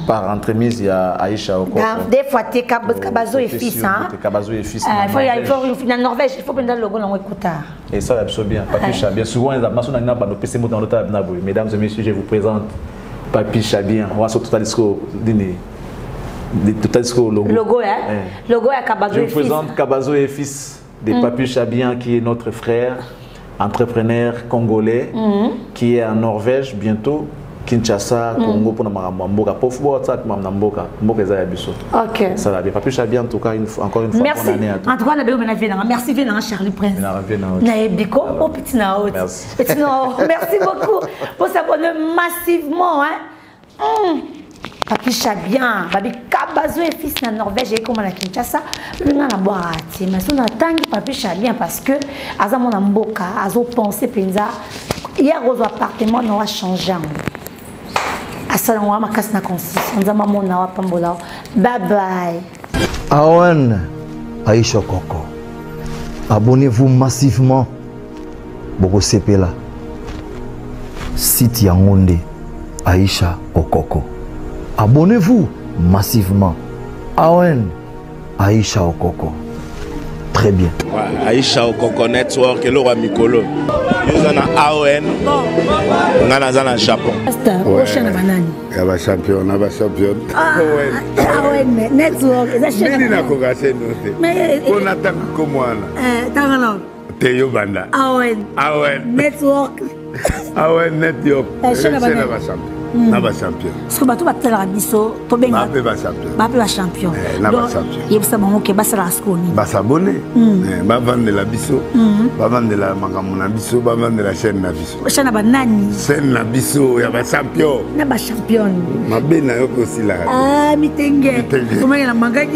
par entremise il y a Aïcha Okoko. Des fois, tu Kabazo et fils. Kabazo et fils. Il faut en Norvège, il faut prendre le logo dans le et ça va bien. Papi Chabien. Souvent, les amassons dans le PC dans le mesdames et messieurs, je vous présente Papi Chabien. On va sur tout discours dîner. Logo, hein? Logo à Kabazo et fils. Je vous présente Kabazo et fils de Papi Chabien qui est notre frère, entrepreneur congolais, qui est en Norvège bientôt, Kinshasa, Congo pour Mboka. Pour football, ça Mboka Zayabiso. OK. Ça va bien. Papi Chabien, en tout cas, encore une fois, merci. Bonne année à toi. En tout cas, merci Vénan Charlie Prince. Merci beaucoup pour s'abonner massivement. Papi Chabien, Babi Kabazo et fils na Norvège et comme à Kinshasa, le na boire mais on attend Papi Chabien parce que aza mon mboka, azo penser penza hier aux appartements on va changer. Asala on va makasi na constitution, nzama mona wa pambola. Bye bye. Awen Aïcha Okoko. Abonnez-vous massivement. Boko sepela. Site Yangonde Aïcha Okoko. Abonnez-vous massivement. Awen Aïcha Okoko. Très bien. Ouais, Aïcha Okoko Network, le roi Mikolo. Nous sommes Awen. Nous sommes au Japon. Il y a un champion, on a un champion. Awen Network. Mais on attend comme moi. Théo Banda. Awen Network. Awen Network. C'est un champion. Naba champion. Parce que bato batela biso to benga. Ba champion. Naba champion. Yebisa bango ke basala skoni. Ba s'abonner. Ba vendre la biso. Ba vendre la makambo na biso, ba vendre la chaîne na biso. Chaîne ba nani? Chaîne na biso ya ba champion. Na ba champion. Mabe na yo aussi la. Ah mitenge. Comment il a mangé